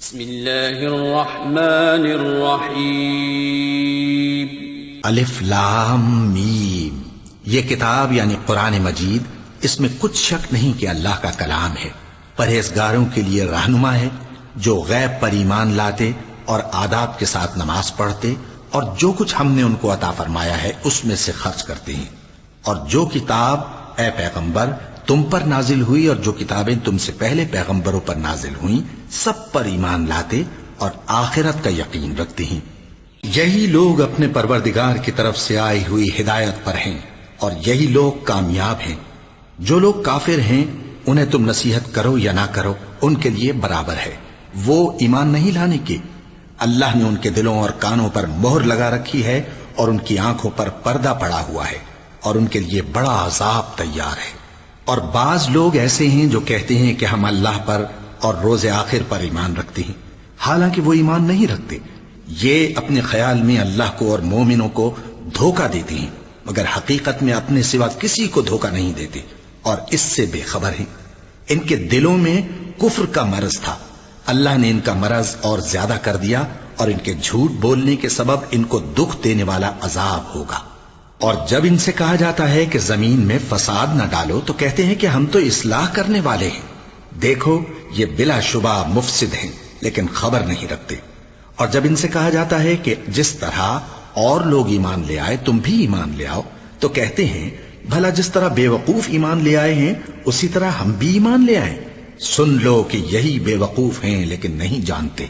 بسم اللہ الرحمن الرحیم الف لام میم۔ یہ کتاب یعنی قرآن مجید، اس میں کچھ شک نہیں کہ اللہ کا کلام ہے، پرہیزگاروں کے لیے رہنما ہے، جو غیب پر ایمان لاتے اور آداب کے ساتھ نماز پڑھتے اور جو کچھ ہم نے ان کو عطا فرمایا ہے اس میں سے خرچ کرتے ہیں، اور جو کتاب اے پیغمبر تم پر نازل ہوئی اور جو کتابیں تم سے پہلے پیغمبروں پر نازل ہوئیں سب پر ایمان لاتے اور آخرت کا یقین رکھتے ہیں۔ یہی لوگ اپنے پروردگار کی طرف سے آئی ہوئی ہدایت پر ہیں اور یہی لوگ کامیاب ہیں۔ جو لوگ کافر ہیں انہیں تم نصیحت کرو یا نہ کرو ان کے لیے برابر ہے، وہ ایمان نہیں لانے کے۔ اللہ نے ان کے دلوں اور کانوں پر مہر لگا رکھی ہے اور ان کی آنکھوں پر پردہ پڑا ہوا ہے اور ان کے لیے بڑا عذاب تیار ہے۔ اور بعض لوگ ایسے ہیں جو کہتے ہیں کہ ہم اللہ پر اور روز آخر پر ایمان رکھتے ہیں، حالانکہ وہ ایمان نہیں رکھتے۔ یہ اپنے خیال میں اللہ کو اور مومنوں کو دھوکہ دیتے ہیں، مگر حقیقت میں اپنے سوا کسی کو دھوکہ نہیں دیتے اور اس سے بے خبر ہیں۔ ان کے دلوں میں کفر کا مرض تھا، اللہ نے ان کا مرض اور زیادہ کر دیا اور ان کے جھوٹ بولنے کے سبب ان کو دکھ دینے والا عذاب ہوگا۔ اور جب ان سے کہا جاتا ہے کہ زمین میں فساد نہ ڈالو تو کہتے ہیں کہ ہم تو اصلاح کرنے والے ہیں۔ دیکھو یہ بلا شبہ مفسد ہیں لیکن خبر نہیں رکھتے۔ اور جب ان سے کہا جاتا ہے کہ جس طرح اور لوگ ایمان لے آئے تم بھی ایمان لے آؤ تو کہتے ہیں بھلا جس طرح بے وقوف ایمان لے آئے ہیں اسی طرح ہم بھی ایمان لے آئیں۔ سن لو کہ یہی بے وقوف ہیں لیکن نہیں جانتے۔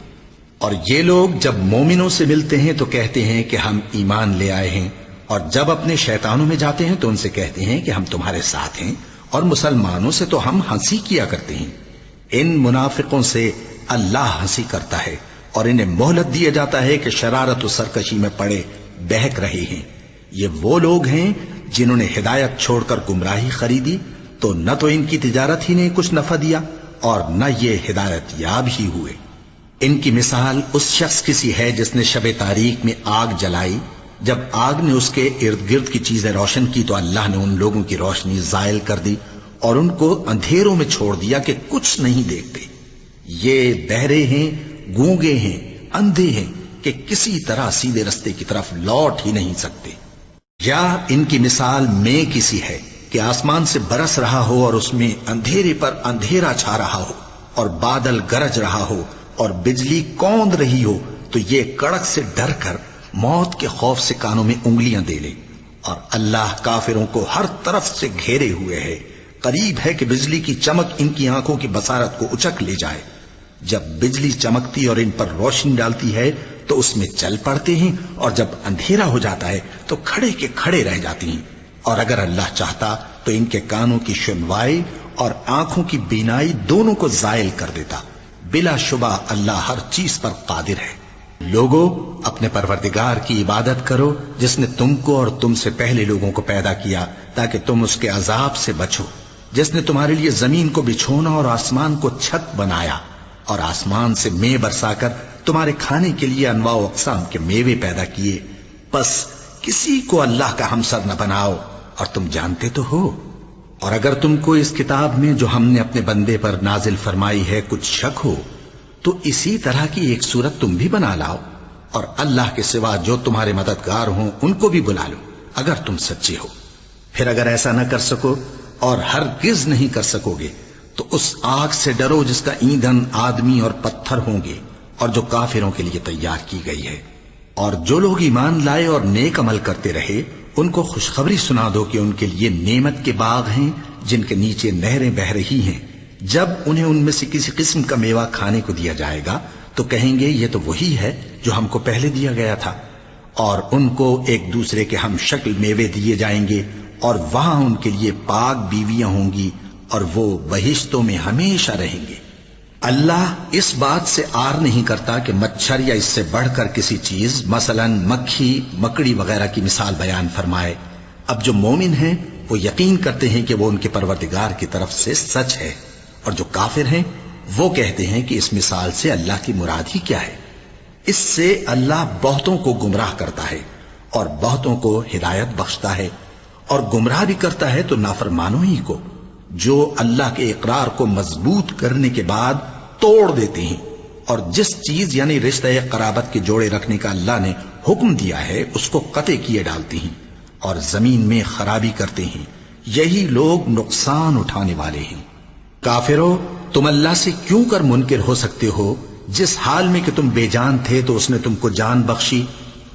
اور یہ لوگ جب مومنوں سے ملتے ہیں تو کہتے ہیں کہ ہم ایمان لے آئے ہیں، اور جب اپنے شیطانوں میں جاتے ہیں تو ان سے کہتے ہیں کہ ہم تمہارے ساتھ ہیں، اور مسلمانوں سے تو ہم ہنسی کیا کرتے ہیں۔ ان منافقوں سے اللہ ہنسی کرتا ہے اور انہیں مہلت دیا جاتا ہے کہ شرارت و سرکشی میں پڑے بہک رہے ہیں۔ یہ وہ لوگ ہیں جنہوں نے ہدایت چھوڑ کر گمراہی خریدی، تو نہ تو ان کی تجارت ہی نے کچھ نفع دیا اور نہ یہ ہدایت یاب ہی ہوئے۔ ان کی مثال اس شخص کی سی ہے جس نے شب تاریک میں آگ جلائی، جب آگ نے اس کے ارد گرد کی چیزیں روشن کی تو اللہ نے ان لوگوں کی روشنی زائل کر دی اور ان کو اندھیروں میں چھوڑ دیا کہ کچھ نہیں دیکھتے۔ یہ بہرے ہیں، گونگے ہیں، اندھے ہیں کہ کسی طرح سیدھے رستے کی طرف لوٹ ہی نہیں سکتے۔ یا ان کی مثال میں کسی ہے کہ آسمان سے برس رہا ہو اور اس میں اندھیرے پر اندھیرا چھا رہا ہو اور بادل گرج رہا ہو اور بجلی کوند رہی ہو تو یہ کڑک سے ڈر کر موت کے خوف سے کانوں میں انگلیاں دے لے۔ اور اللہ کافروں کو ہر طرف سے گھیرے ہوئے ہے، قریب ہے کہ بجلی کی چمک ان کی آنکھوں کی بصارت کو اچک لے جائے۔ جب بجلی چمکتی اور ان پر روشنی ڈالتی ہے تو اس میں چل پڑتے ہیں، اور جب اندھیرا ہو جاتا ہے تو کھڑے کے کھڑے رہ جاتی ہیں۔ اور اگر اللہ چاہتا تو ان کے کانوں کی سنوائی اور آنکھوں کی بینائی دونوں کو زائل کر دیتا۔ بلا شبہ اللہ ہر چیز پر قادر ہے۔ لوگو اپنے پروردگار کی عبادت کرو جس نے تم کو اور تم سے پہلے لوگوں کو پیدا کیا تاکہ تم اس کے عذاب سے بچو، جس نے تمہارے لیے زمین کو بچھونا اور آسمان کو چھت بنایا اور آسمان سے مے برسا کر تمہارے کھانے کے لیے انواع و اقسام کے میوے پیدا کیے۔ پس کسی کو اللہ کا ہمسر نہ بناؤ اور تم جانتے تو ہو۔ اور اگر تم کو اس کتاب میں جو ہم نے اپنے بندے پر نازل فرمائی ہے کچھ شک ہو تو اسی طرح کی ایک صورت تم بھی بنا لاؤ، اور اللہ کے سوا جو تمہارے مددگار ہوں ان کو بھی بلا لو اگر تم سچے ہو۔ پھر اگر ایسا نہ کر سکو اور ہرگز نہیں کر سکو گے تو اس آگ سے ڈرو جس کا ایندھن آدمی اور پتھر ہوں گے اور جو کافروں کے لیے تیار کی گئی ہے۔ اور جو لوگ ایمان لائے اور نیک عمل کرتے رہے ان کو خوشخبری سنا دو کہ ان کے لیے نعمت کے باغ ہیں جن کے نیچے نہریں بہہ رہی ہیں۔ جب انہیں ان میں سے کسی قسم کا میوہ کھانے کو دیا جائے گا تو کہیں گے یہ تو وہی ہے جو ہم کو پہلے دیا گیا تھا، اور ان کو ایک دوسرے کے ہم شکل میوے دیے جائیں گے، اور وہاں ان کے لیے پاک بیویاں ہوں گی اور وہ بہشتوں میں ہمیشہ رہیں گے۔ اللہ اس بات سے آر نہیں کرتا کہ مچھر یا اس سے بڑھ کر کسی چیز مثلا مکھی مکڑی وغیرہ کی مثال بیان فرمائے۔ اب جو مومن ہیں وہ یقین کرتے ہیں کہ وہ ان کے پروردگار کی طرف سے سچ ہے، اور جو کافر ہیں وہ کہتے ہیں کہ اس مثال سے اللہ کی مراد ہی کیا ہے۔ اس سے اللہ بہتوں کو گمراہ کرتا ہے اور بہتوں کو ہدایت بخشتا ہے، اور گمراہ بھی کرتا ہے تو نافرمانوں ہی کو، جو اللہ کے اقرار کو مضبوط کرنے کے بعد توڑ دیتے ہیں اور جس چیز یعنی رشتہ قرابت کے جوڑے رکھنے کا اللہ نے حکم دیا ہے اس کو قطع کیے ڈالتی ہیں اور زمین میں خرابی کرتے ہیں، یہی لوگ نقصان اٹھانے والے ہیں۔ کافرو، تم اللہ سے کیوں کر منکر ہو سکتے ہو؟ جس حال میں کہ تم بے جان تھے تو اس نے تم کو جان بخشی،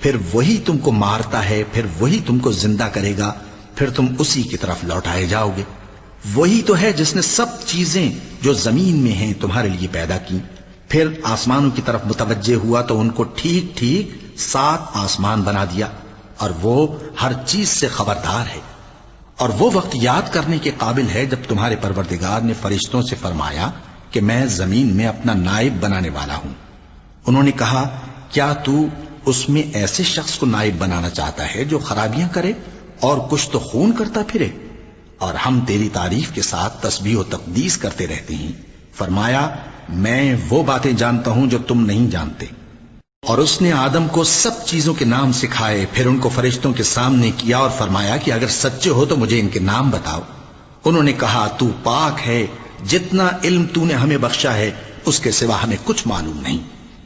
پھر وہی تم کو مارتا ہے، پھر وہی تم کو زندہ کرے گا، پھر تم اسی کی طرف لوٹائے جاؤ گے۔ وہی تو ہے جس نے سب چیزیں جو زمین میں ہیں تمہارے لیے پیدا کی، پھر آسمانوں کی طرف متوجہ ہوا تو ان کو ٹھیک ٹھیک 7 آسمان بنا دیا، اور وہ ہر چیز سے خبردار ہے۔ اور وہ وقت یاد کرنے کے قابل ہے جب تمہارے پروردگار نے فرشتوں سے فرمایا کہ میں زمین میں اپنا نائب بنانے والا ہوں۔ انہوں نے کہا، کیا تو اس میں ایسے شخص کو نائب بنانا چاہتا ہے جو خرابیاں کرے اور کچھ تو خون کرتا پھرے؟ اور ہم تیری تعریف کے ساتھ تسبیح و تقدیس کرتے رہتے ہیں۔ فرمایا، میں وہ باتیں جانتا ہوں جو تم نہیں جانتے۔ اور اس نے آدم کو سب چیزوں کے نام سکھائے، پھر ان کو فرشتوں کے سامنے کیا اور فرمایا کہ اگر سچے ہو تو مجھے ان کے نام بتاؤ۔ انہوں نے کہا، تو پاک ہے، جتنا علم تو نے ہمیں بخشا ہے اس کے سوا ہمیں کچھ معلوم نہیں،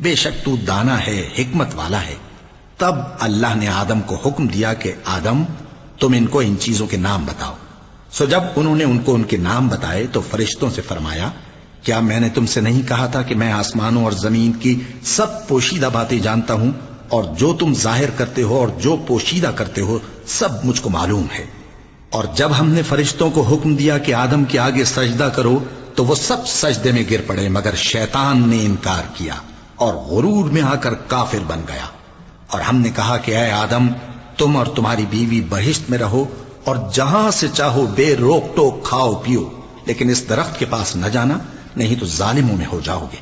بے شک تو دانا ہے، حکمت والا ہے۔ تب اللہ نے آدم کو حکم دیا کہ آدم، تم ان کو ان چیزوں کے نام بتاؤ۔ سو جب انہوں نے ان کو ان کے نام بتائے تو فرشتوں سے فرمایا، کیا میں نے تم سے نہیں کہا تھا کہ میں آسمانوں اور زمین کی سب پوشیدہ باتیں جانتا ہوں، اور جو تم ظاہر کرتے ہو اور جو پوشیدہ کرتے ہو سب مجھ کو معلوم ہے۔ اور جب ہم نے فرشتوں کو حکم دیا کہ آدم کے آگے سجدہ کرو تو وہ سب سجدے میں گر پڑے مگر شیطان نے انکار کیا اور غرور میں آ کر کافر بن گیا۔ اور ہم نے کہا کہ اے آدم، تم اور تمہاری بیوی بہشت میں رہو اور جہاں سے چاہو بے روک ٹوک کھاؤ پیو، لیکن اس درخت کے پاس نہ جانا، نہیں تو ظالموں میں ہو جاؤ گے۔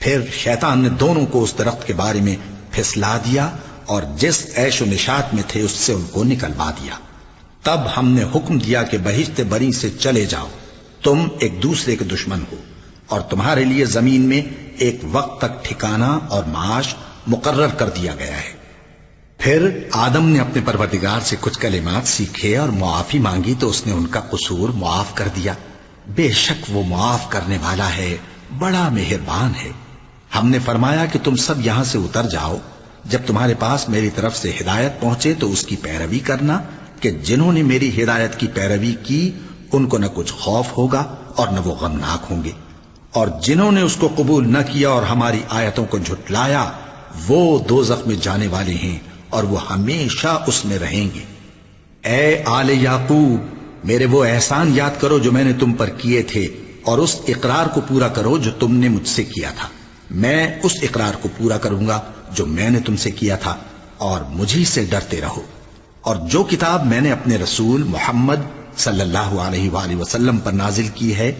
پھر شیطان نے دونوں کو اس درخت کے بارے میں پھسلا دیا اور جس عیش و نشاط میں تھے اس سے ان کو نکلوا دیا۔ تب ہم نے حکم دیا کہ بہشت بری سے چلے جاؤ، تم ایک دوسرے کے دشمن ہو، اور تمہارے لیے زمین میں ایک وقت تک ٹھکانہ اور معاش مقرر کر دیا گیا ہے۔ پھر آدم نے اپنے پروردگار سے کچھ کلمات سیکھے اور معافی مانگی تو اس نے ان کا قصور معاف کر دیا۔ بے شک وہ معاف کرنے والا ہے، بڑا مہربان ہے۔ ہم نے فرمایا کہ تم سب یہاں سے اتر جاؤ، جب تمہارے پاس میری طرف سے ہدایت پہنچے تو اس کی پیروی کرنا کہ جنہوں نے میری ہدایت کی پیروی کی ان کو نہ کچھ خوف ہوگا اور نہ وہ غمناک ہوں گے، اور جنہوں نے اس کو قبول نہ کیا اور ہماری آیتوں کو جھٹلایا وہ دوزخ میں جانے والے ہیں اور وہ ہمیشہ اس میں رہیں گے۔ اے آل یعقوب، میرے وہ احسان یاد کرو جو میں نے تم پر کیے تھے، اور اس اقرار کو پورا کرو جو تم نے مجھ سے کیا تھا۔ میں اس اقرار کو پورا کروں گا جو میں نے تم سے کیا تھا، اور مجھی سے ڈرتے رہو۔ اور جو کتاب میں نے اپنے رسول محمد صلی اللہ علیہ وآلہ وسلم پر نازل کی ہے،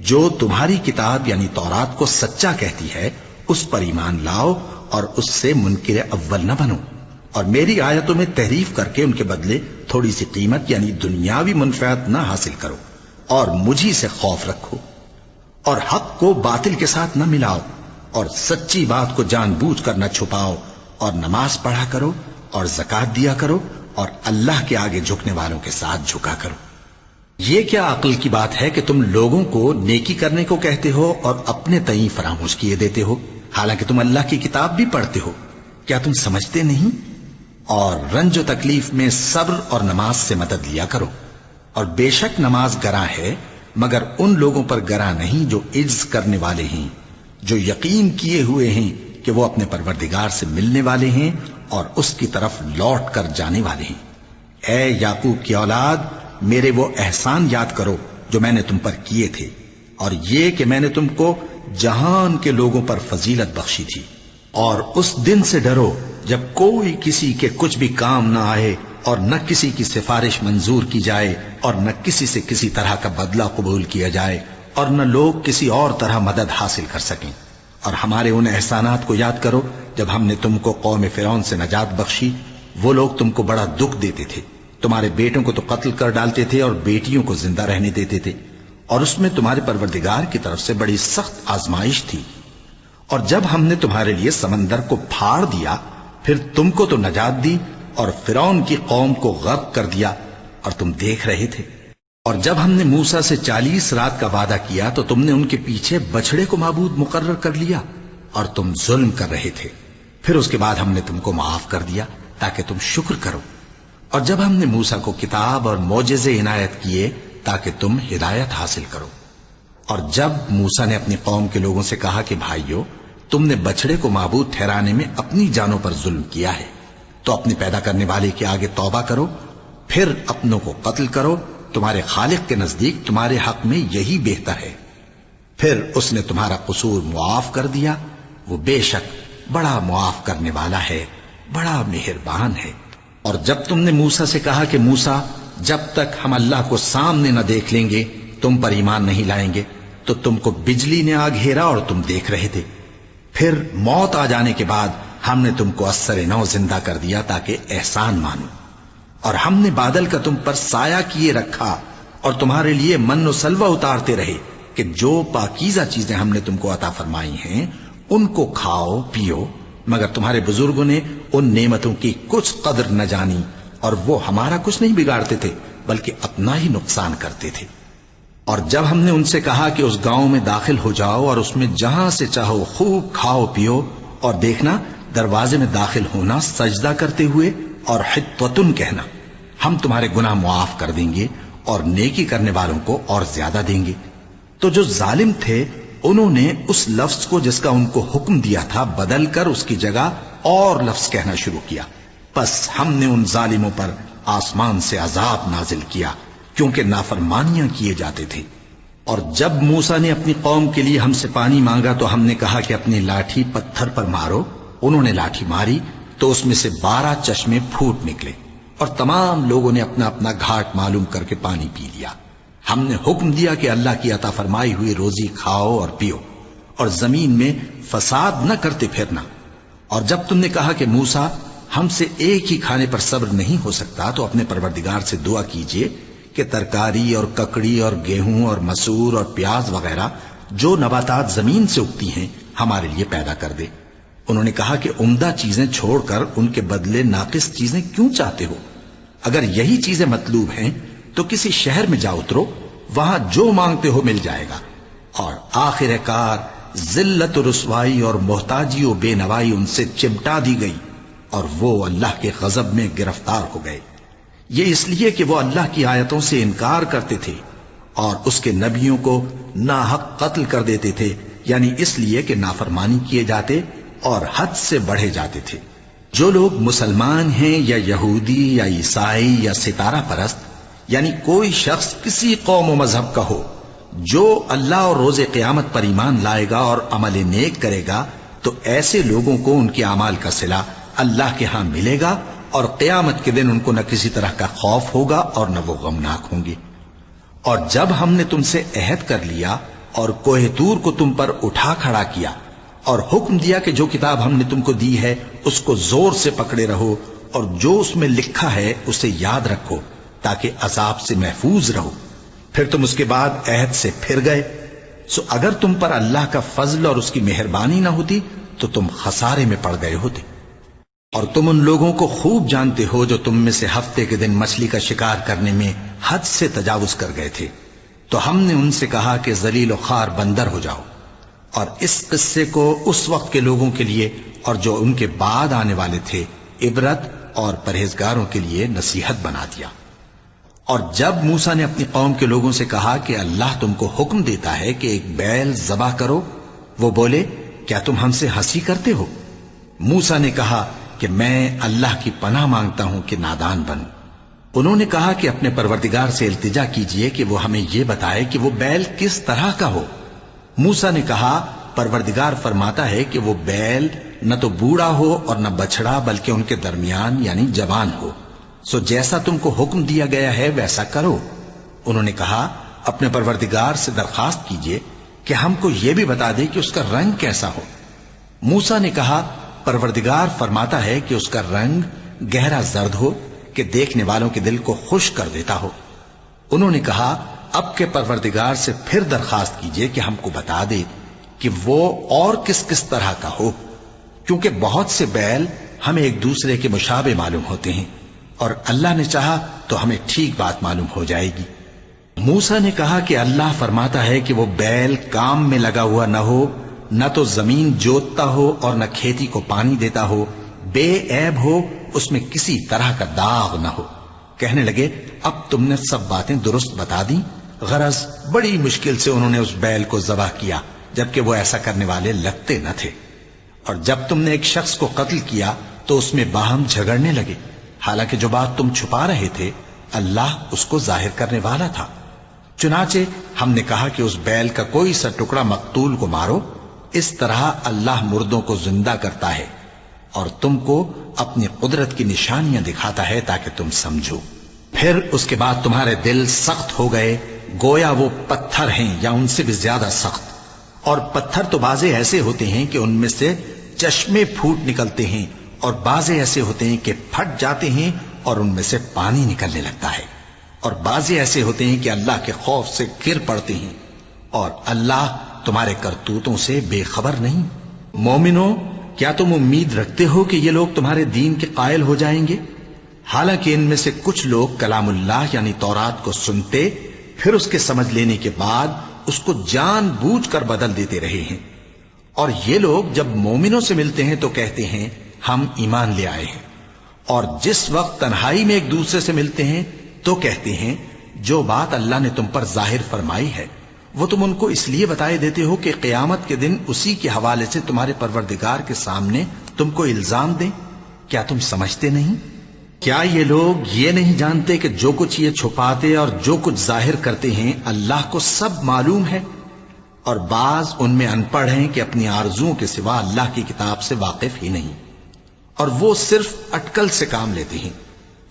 جو تمہاری کتاب یعنی تورات کو سچا کہتی ہے، اس پر ایمان لاؤ اور اس سے منکر اول نہ بنو، اور میری آیتوں میں تحریف کر کے ان کے بدلے تھوڑی سی قیمت یعنی دنیاوی منفعت نہ حاصل کرو، اور مجھی سے خوف رکھو، اور حق کو باطل کے ساتھ نہ ملاؤ، اور سچی بات کو جان بوجھ کر نہ چھپاؤ، اور نماز پڑھا کرو اور زکوٰۃ دیا کرو، اور اللہ کے آگے جھکنے والوں کے ساتھ جھکا کرو۔ یہ کیا عقل کی بات ہے کہ تم لوگوں کو نیکی کرنے کو کہتے ہو اور اپنے تئیں فراموش کیے دیتے ہو، حالانکہ تم اللہ کی کتاب بھی پڑھتے ہو؟ کیا تم سمجھتے نہیں؟ اور رنج و تکلیف میں صبر اور نماز سے مدد لیا کرو، اور بے شک نماز گراں ہے مگر ان لوگوں پر گراں نہیں جو عجز کرنے والے ہیں، جو یقین کیے ہوئے ہیں کہ وہ اپنے پروردگار سے ملنے والے ہیں اور اس کی طرف لوٹ کر جانے والے ہیں۔ اے یعقوب کی اولاد، میرے وہ احسان یاد کرو جو میں نے تم پر کیے تھے، اور یہ کہ میں نے تم کو جہان کے لوگوں پر فضیلت بخشی تھی۔ اور اس دن سے ڈرو جب کوئی کسی کے کچھ بھی کام نہ آئے، اور نہ کسی کی سفارش منظور کی جائے، اور نہ کسی سے کسی طرح کا بدلہ قبول کیا جائے، اور نہ لوگ کسی اور طرح مدد حاصل کر سکیں۔ اور ہمارے ان احسانات کو یاد کرو جب ہم نے تم کو قوم فرعون سے نجات بخشی۔ وہ لوگ تم کو بڑا دکھ دیتے تھے، تمہارے بیٹوں کو تو قتل کر ڈالتے تھے اور بیٹیوں کو زندہ رہنے دیتے تھے، اور اس میں تمہارے پروردگار کی طرف سے بڑی سخت آزمائش تھی۔ اور جب ہم نے تمہارے لیے سمندر کو پھاڑ دیا، پھر تم کو تو نجات دی اور فرعون کی قوم کو غرق کر دیا، اور تم دیکھ رہے تھے۔ اور جب ہم نے موسیٰ سے 40 رات کا وعدہ کیا تو تم نے ان کے پیچھے بچڑے کو معبود مقرر کر لیا، اور تم ظلم کر رہے تھے، پھر اس کے بعد ہم نے تم کو معاف کر دیا تاکہ تم شکر کرو۔ اور جب ہم نے موسیٰ کو کتاب اور معجزے عنایت کیے تاکہ تم ہدایت حاصل کرو۔ اور جب موسیٰ نے اپنی قوم کے لوگوں سے کہا کہ بھائیو، تم نے بچڑے کو معبود ٹھہرانے میں اپنی جانوں پر ظلم کیا ہے، تو اپنے پیدا کرنے والے کے آگے توبہ کرو، پھر اپنوں کو قتل کرو، تمہارے خالق کے نزدیک تمہارے حق میں یہی بہتر ہے۔ پھر اس نے تمہارا قصور معاف کر دیا، وہ بے شک بڑا معاف کرنے والا ہے، بڑا مہربان ہے۔ اور جب تم نے موسیٰ سے کہا کہ موسیٰ، جب تک ہم اللہ کو سامنے نہ دیکھ لیں گے تم پر ایمان نہیں لائیں گے، تو تم کو بجلی نے آ گھیرا اور تم دیکھ رہے تھے۔ پھر موت آ جانے کے بعد ہم نے تم کو اثر نو زندہ کر دیا تاکہ احسان مانو۔ اور ہم نے بادل کا تم پر سایہ کیے رکھا اور تمہارے لیے من و سلوہ اتارتے رہے کہ جو پاکیزہ چیزیں ہم نے تم کو عطا فرمائی ہیں ان کو کھاؤ پیو، مگر تمہارے بزرگوں نے ان نعمتوں کی کچھ قدر نہ جانی، اور وہ ہمارا کچھ نہیں بگاڑتے تھے بلکہ اپنا ہی نقصان کرتے تھے۔ اور جب ہم نے ان سے کہا کہ اس گاؤں میں داخل ہو جاؤ اور اس میں جہاں سے چاہو خوب کھاؤ پیو، اور دیکھنا دروازے میں داخل ہونا سجدہ کرتے ہوئے اور حطوتن کہنا، ہم تمہارے گناہ معاف کر دیں گے اور نیکی کرنے والوں کو اور زیادہ دیں گے۔ تو جو ظالم تھے انہوں نے اس لفظ کو جس کا ان کو حکم دیا تھا بدل کر اس کی جگہ اور لفظ کہنا شروع کیا، پس ہم نے ان ظالموں پر آسمان سے عذاب نازل کیا کیونکہ نافرمانیاں کیے جاتے تھے۔ اور جب موسیٰ نے اپنی قوم کے لیے ہم سے پانی مانگا تو ہم نے کہا کہ اپنی لاٹھی پتھر پر مارو۔ انہوں نے لاٹھی ماری تو اس میں سے 12 چشمے پھوٹ نکلے، اور تمام لوگوں نے اپنا اپنا گھاٹ معلوم کر کے پانی پی لیا۔ ہم نے حکم دیا کہ اللہ کی عطا فرمائی ہوئی روزی کھاؤ اور پیو، اور زمین میں فساد نہ کرتے پھرنا۔ اور جب تم نے کہا کہ موسیٰ، ہم سے ایک ہی کھانے پر صبر نہیں ہو سکتا، تو اپنے پروردگار سے دعا کیجئے کہ ترکاری اور ککڑی اور گیہوں اور مسور اور پیاز وغیرہ جو نباتات زمین سے اگتی ہیں ہمارے لیے پیدا کر دے۔ انہوں نے کہا کہ عمدہ چیزیں چھوڑ کر ان کے بدلے ناقص چیزیں کیوں چاہتے ہو؟ اگر یہی چیزیں مطلوب ہیں تو کسی شہر میں جا اترو، وہاں جو مانگتے ہو مل جائے گا۔ اور آخر کار ذلت و رسوائی اور محتاجی و بے نوائی ان سے چمٹا دی گئی، اور وہ اللہ کے غضب میں گرفتار ہو گئے۔ یہ اس لیے کہ وہ اللہ کی آیتوں سے انکار کرتے تھے اور اس کے نبیوں کو ناحق قتل کر دیتے تھے، یعنی اس لیے کہ نافرمانی کیے جاتے اور حد سے بڑھے جاتے تھے۔ جو لوگ مسلمان ہیں یا یہودی یا عیسائی یا ستارہ پرست، یعنی کوئی شخص کسی قوم و مذہب کا ہو، جو اللہ اور روز قیامت پر ایمان لائے گا اور عمل نیک کرے گا، تو ایسے لوگوں کو ان کے اعمال کا صلہ اللہ کے ہاں ملے گا، اور قیامت کے دن ان کو نہ کسی طرح کا خوف ہوگا اور نہ وہ غمناک ہوں گے۔ اور جب ہم نے تم سے عہد کر لیا اور کوہ طور کو تم پر اٹھا کھڑا کیا اور حکم دیا کہ جو کتاب ہم نے تم کو دی ہے اس کو زور سے پکڑے رہو، اور جو اس میں لکھا ہے اسے یاد رکھو تاکہ عذاب سے محفوظ رہو، پھر تم اس کے بعد عہد سے پھر گئے، سو اگر تم پر اللہ کا فضل اور اس کی مہربانی نہ ہوتی تو تم خسارے میں پڑ گئے ہوتے۔ اور تم ان لوگوں کو خوب جانتے ہو جو تم میں سے ہفتے کے دن مچھلی کا شکار کرنے میں حد سے تجاوز کر گئے تھے، تو ہم نے ان سے کہا کہ ذلیل و خوار بندر ہو جاؤ، اور اس قصے کو اس وقت کے لوگوں کے لیے اور جو ان کے بعد آنے والے تھے عبرت اور پرہیزگاروں کے لیے نصیحت بنا دیا۔ اور جب موسیٰ نے اپنی قوم کے لوگوں سے کہا کہ اللہ تم کو حکم دیتا ہے کہ ایک بیل ذبح کرو، وہ بولے کیا تم ہم سے ہنسی کرتے ہو؟ موسیٰ نے کہا کہ میں اللہ کی پناہ مانگتا ہوں کہ نادان بنوں۔ انہوں نے کہا کہ اپنے پروردگار سے التجا کیجئے کہ وہ ہمیں یہ بتائے کہ وہ بیل کس طرح کا ہو۔ موسیٰ نے کہا پروردگار فرماتا ہے کہ وہ بیل نہ تو بوڑھا ہو اور نہ بچڑا بلکہ ان کے درمیان یعنی جوان ہو، سو جیسا تم کو حکم دیا گیا ہے ویسا کرو۔ انہوں نے کہا اپنے پروردگار سے درخواست کیجئے کہ ہم کو یہ بھی بتا دے کہ اس کا رنگ کیسا ہو۔ موسیٰ نے کہا پروردگار فرماتا ہے کہ اس کا رنگ گہرا زرد ہو کہ دیکھنے والوں کے دل کو خوش کر دیتا ہو۔ انہوں نے کہا اب کے پروردگار سے پھر درخواست کیجئے کہ ہم کو بتا دے کہ وہ اور کس کس طرح کا ہو، کیونکہ بہت سے بیل ہمیں ایک دوسرے کے مشابہ معلوم ہوتے ہیں، اور اللہ نے چاہا تو ہمیں ٹھیک بات معلوم ہو جائے گی۔ موسیٰ نے کہا کہ اللہ فرماتا ہے کہ وہ بیل کام میں لگا ہوا نہ ہو نہ تو زمین جوتتا ہو اور نہ کھیتی کو پانی دیتا ہو، بے عیب ہو، اس میں کسی طرح کا داغ نہ ہو۔ کہنے لگے اب تم نے سب باتیں درست بتا دی۔ غرض بڑی مشکل سے انہوں نے اس بیل کو ذبح کیا، جبکہ وہ ایسا کرنے والے لگتے نہ تھے۔ اور جب تم نے ایک شخص کو قتل کیا تو اس میں باہم جھگڑنے لگے، حالانکہ جو بات تم چھپا رہے تھے اللہ اس کو ظاہر کرنے والا تھا۔ چنانچہ ہم نے کہا کہ اس بیل کا کوئی سا ٹکڑا مقتول کو مارو، اس طرح اللہ مردوں کو زندہ کرتا ہے اور تم کو اپنی قدرت کی نشانیاں دکھاتا ہے تاکہ تم سمجھو۔ پھر اس کے بعد تمہارے دل سخت ہو گئے، گویا وہ پتھر ہیں یا ان سے بھی زیادہ سخت۔ اور پتھر تو بعضے ایسے ہوتے ہیں کہ ان میں سے چشمے پھوٹ نکلتے ہیں، اور بعضے ایسے ہوتے ہیں کہ پھٹ جاتے ہیں اور ان میں سے پانی نکلنے لگتا ہے، اور بعضے ایسے ہوتے ہیں کہ اللہ کے خوف سے گر پڑتے ہیں، اور اللہ تمہارے کرتوتوں سے بے خبر نہیں۔ مومنو، کیا تم امید رکھتے ہو کہ یہ لوگ تمہارے دین کے قائل ہو جائیں گے؟ حالانکہ ان میں سے کچھ لوگ کلام اللہ یعنی تورات کو سنتے، پھر اس کے سمجھ لینے کے بعد اس کو جان بوجھ کر بدل دیتے رہے ہیں۔ اور یہ لوگ جب مومنوں سے ملتے ہیں تو کہتے ہیں ہم ایمان لے آئے ہیں، اور جس وقت تنہائی میں ایک دوسرے سے ملتے ہیں تو کہتے ہیں جو بات اللہ نے تم پر ظاہر فرمائی ہے وہ تم ان کو اس لیے بتائے دیتے ہو کہ قیامت کے دن اسی کے حوالے سے تمہارے پروردگار کے سامنے تم کو الزام دیں۔ کیا تم سمجھتے نہیں؟ کیا یہ لوگ یہ نہیں جانتے کہ جو کچھ یہ چھپاتے اور جو کچھ ظاہر کرتے ہیں اللہ کو سب معلوم ہے؟ اور بعض ان میں ان پڑھ ہیں کہ اپنی آرزوؤں کے سوا اللہ کی کتاب سے واقف ہی نہیں، اور وہ صرف اٹکل سے کام لیتے ہیں۔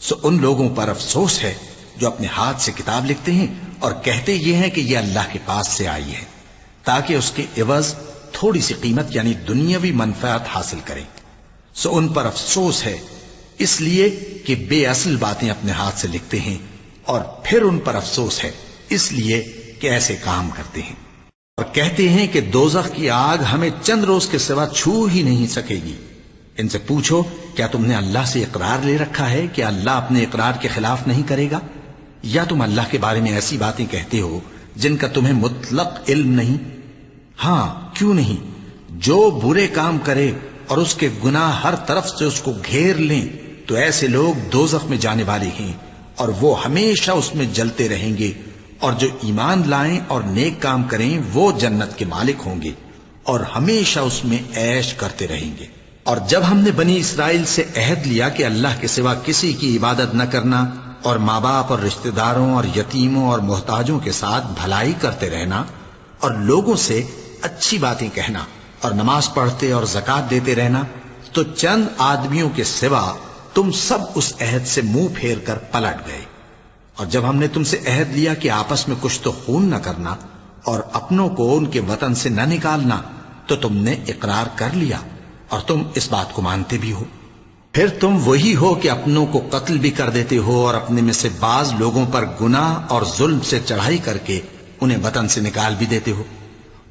سو ان لوگوں پر افسوس ہے جو اپنے ہاتھ سے کتاب لکھتے ہیں اور کہتے یہ ہیں کہ یہ اللہ کے پاس سے آئی ہے، تاکہ اس کے عوض تھوڑی سی قیمت یعنی دنیاوی منفعت حاصل کریں۔ سو ان پر افسوس ہے اس لیے کہ بے اصل باتیں اپنے ہاتھ سے لکھتے ہیں، اور پھر ان پر افسوس ہے اس لیے کہ ایسے کام کرتے ہیں، اور کہتے ہیں کہ دوزخ کی آگ ہمیں چند روز کے سوا چھو ہی نہیں سکے گی۔ ان سے پوچھو کیا تم نے اللہ سے اقرار لے رکھا ہے کہ اللہ اپنے اقرار کے خلاف نہیں کرے گا؟ یا تم اللہ کے بارے میں ایسی باتیں کہتے ہو جن کا تمہیں مطلق علم نہیں؟ ہاں کیوں نہیں، جو برے کام کرے اور اس کے گناہ ہر طرف سے اس کو گھیر لیں تو ایسے لوگ دوزخ میں جانے والے ہیں، اور وہ ہمیشہ اس میں جلتے رہیں گے، اور جو ایمان لائیں اور نیک کام کریں وہ جنت کے مالک ہوں گے اور ہمیشہ اس میں عیش کرتے رہیں گے۔ اور جب ہم نے بنی اسرائیل سے عہد لیا کہ اللہ کے سوا کسی کی عبادت نہ کرنا، اور ماں باپ اور رشتہ داروں اور یتیموں اور محتاجوں کے ساتھ بھلائی کرتے رہنا، اور لوگوں سے اچھی باتیں کہنا، اور نماز پڑھتے اور زکوٰۃ دیتے رہنا، تو چند آدمیوں کے سوا تم سب اس عہد سے منہ پھیر کر پلٹ گئے۔ اور جب ہم نے تم سے عہد لیا کہ آپس میں کچھ تو خون نہ کرنا اور اپنوں کو ان کے وطن سے نہ نکالنا، تو تم نے اقرار کر لیا اور تم اس بات کو مانتے بھی ہو۔ پھر تم وہی ہو کہ اپنوں کو قتل بھی کر دیتے ہو، اور اپنے میں سے بعض لوگوں پر گناہ اور ظلم سے چڑھائی کر کے انہیں وطن سے نکال بھی دیتے ہو،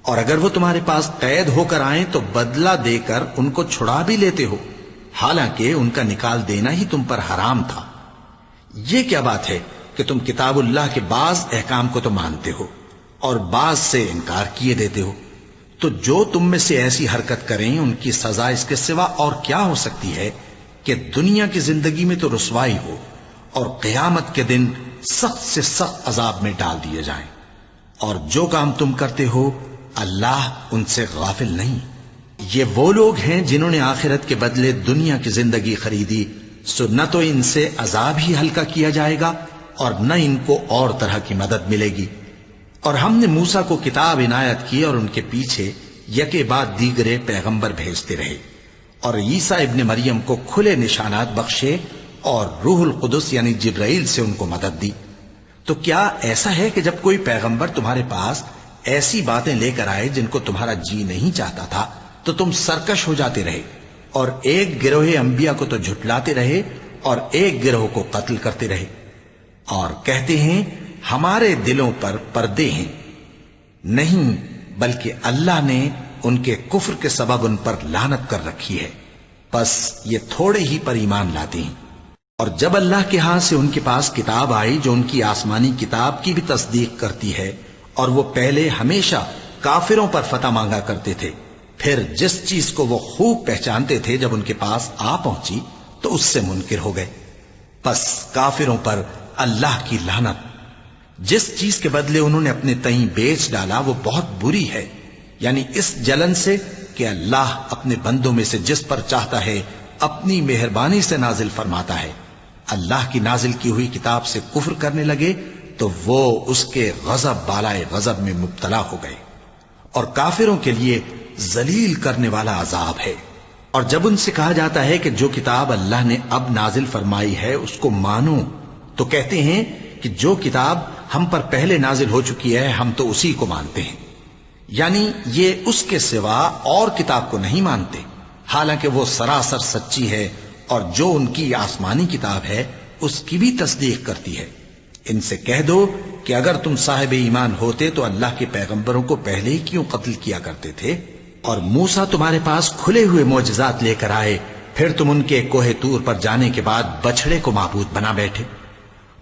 اور اگر وہ تمہارے پاس قید ہو کر آئیں تو بدلہ دے کر ان کو چھڑا بھی لیتے ہو، حالانکہ ان کا نکال دینا ہی تم پر حرام تھا۔ یہ کیا بات ہے کہ تم کتاب اللہ کے بعض احکام کو تو مانتے ہو اور بعض سے انکار کیے دیتے ہو؟ تو جو تم میں سے ایسی حرکت کریں ان کی سزا اس کے سوا اور کیا ہو سکتی ہے کہ دنیا کی زندگی میں تو رسوائی ہو اور قیامت کے دن سخت سے سخت عذاب میں ڈال دیے جائیں۔ اور جو کام تم کرتے ہو اللہ ان سے غافل نہیں۔ یہ وہ لوگ ہیں جنہوں نے آخرت کے بدلے دنیا کی زندگی خریدی، سو نہ تو ان سے عذاب ہی ہلکا کیا جائے گا اور نہ ان کو اور طرح کی مدد ملے گی۔ اور ہم نے موسیٰ کو کتاب عنایت کی اور ان کے پیچھے یکے بعد دیگرے پیغمبر بھیجتے رہے، اور عیسیٰ ابن مریم کو کھلے نشانات بخشے اور روح القدس یعنی جبرائیل سے ان کو مدد دی۔ تو کیا ایسا ہے کہ جب کوئی پیغمبر تمہارے پاس ایسی باتیں لے کر آئے جن کو تمہارا جی نہیں چاہتا تھا تو تم سرکش ہو جاتے رہے، اور ایک گروہ انبیاء کو تو جھٹلاتے رہے اور ایک گروہ کو قتل کرتے رہے، اور کہتے ہیں ہمارے دلوں پر پردے ہیں؟ نہیں، بلکہ اللہ نے ان کے کفر کے سبب ان پر لعنت کر رکھی ہے، بس یہ تھوڑے ہی پر ایمان لاتے ہیں۔ اور جب اللہ کے ہاں سے ان کے پاس کتاب آئی جو ان کی آسمانی کتاب کی بھی تصدیق کرتی ہے، اور وہ پہلے ہمیشہ کافروں پر فتح مانگا کرتے تھے، پھر جس چیز کو وہ خوب پہچانتے تھے جب ان کے پاس آ پہنچی تو اس سے منکر ہو گئے۔ پس کافروں پر اللہ کی لعنت۔ جس چیز کے بدلے انہوں نے اپنے تئیں بیچ ڈالا وہ بہت بری ہے، یعنی اس جلن سے کہ اللہ اپنے بندوں میں سے جس پر چاہتا ہے اپنی مہربانی سے نازل فرماتا ہے۔ اللہ کی نازل کی ہوئی کتاب سے کفر کرنے لگے تو وہ اس کے غضب بالائے غضب میں مبتلا ہو گئے، اور کافروں کے لیے ذلیل کرنے والا عذاب ہے۔ اور جب ان سے کہا جاتا ہے کہ جو کتاب اللہ نے اب نازل فرمائی ہے اس کو مانو، تو کہتے ہیں کہ جو کتاب ہم پر پہلے نازل ہو چکی ہے ہم تو اسی کو مانتے ہیں، یعنی یہ اس کے سوا اور کتاب کو نہیں مانتے، حالانکہ وہ سراسر سچی ہے، اور جو ان کی آسمانی کتاب ہے اس کی بھی تصدیق کرتی ہے۔ ان سے کہہ دو کہ اگر تم صاحب ایمان ہوتے تو اللہ کے پیغمبروں کو پہلے ہی کیوں قتل کیا کرتے تھے؟ اور موسیٰ تمہارے پاس کھلے ہوئے معجزات لے کر آئے، پھر تم ان کے کوہ طور پر جانے کے بعد بچڑے کو معبود بنا بیٹھے،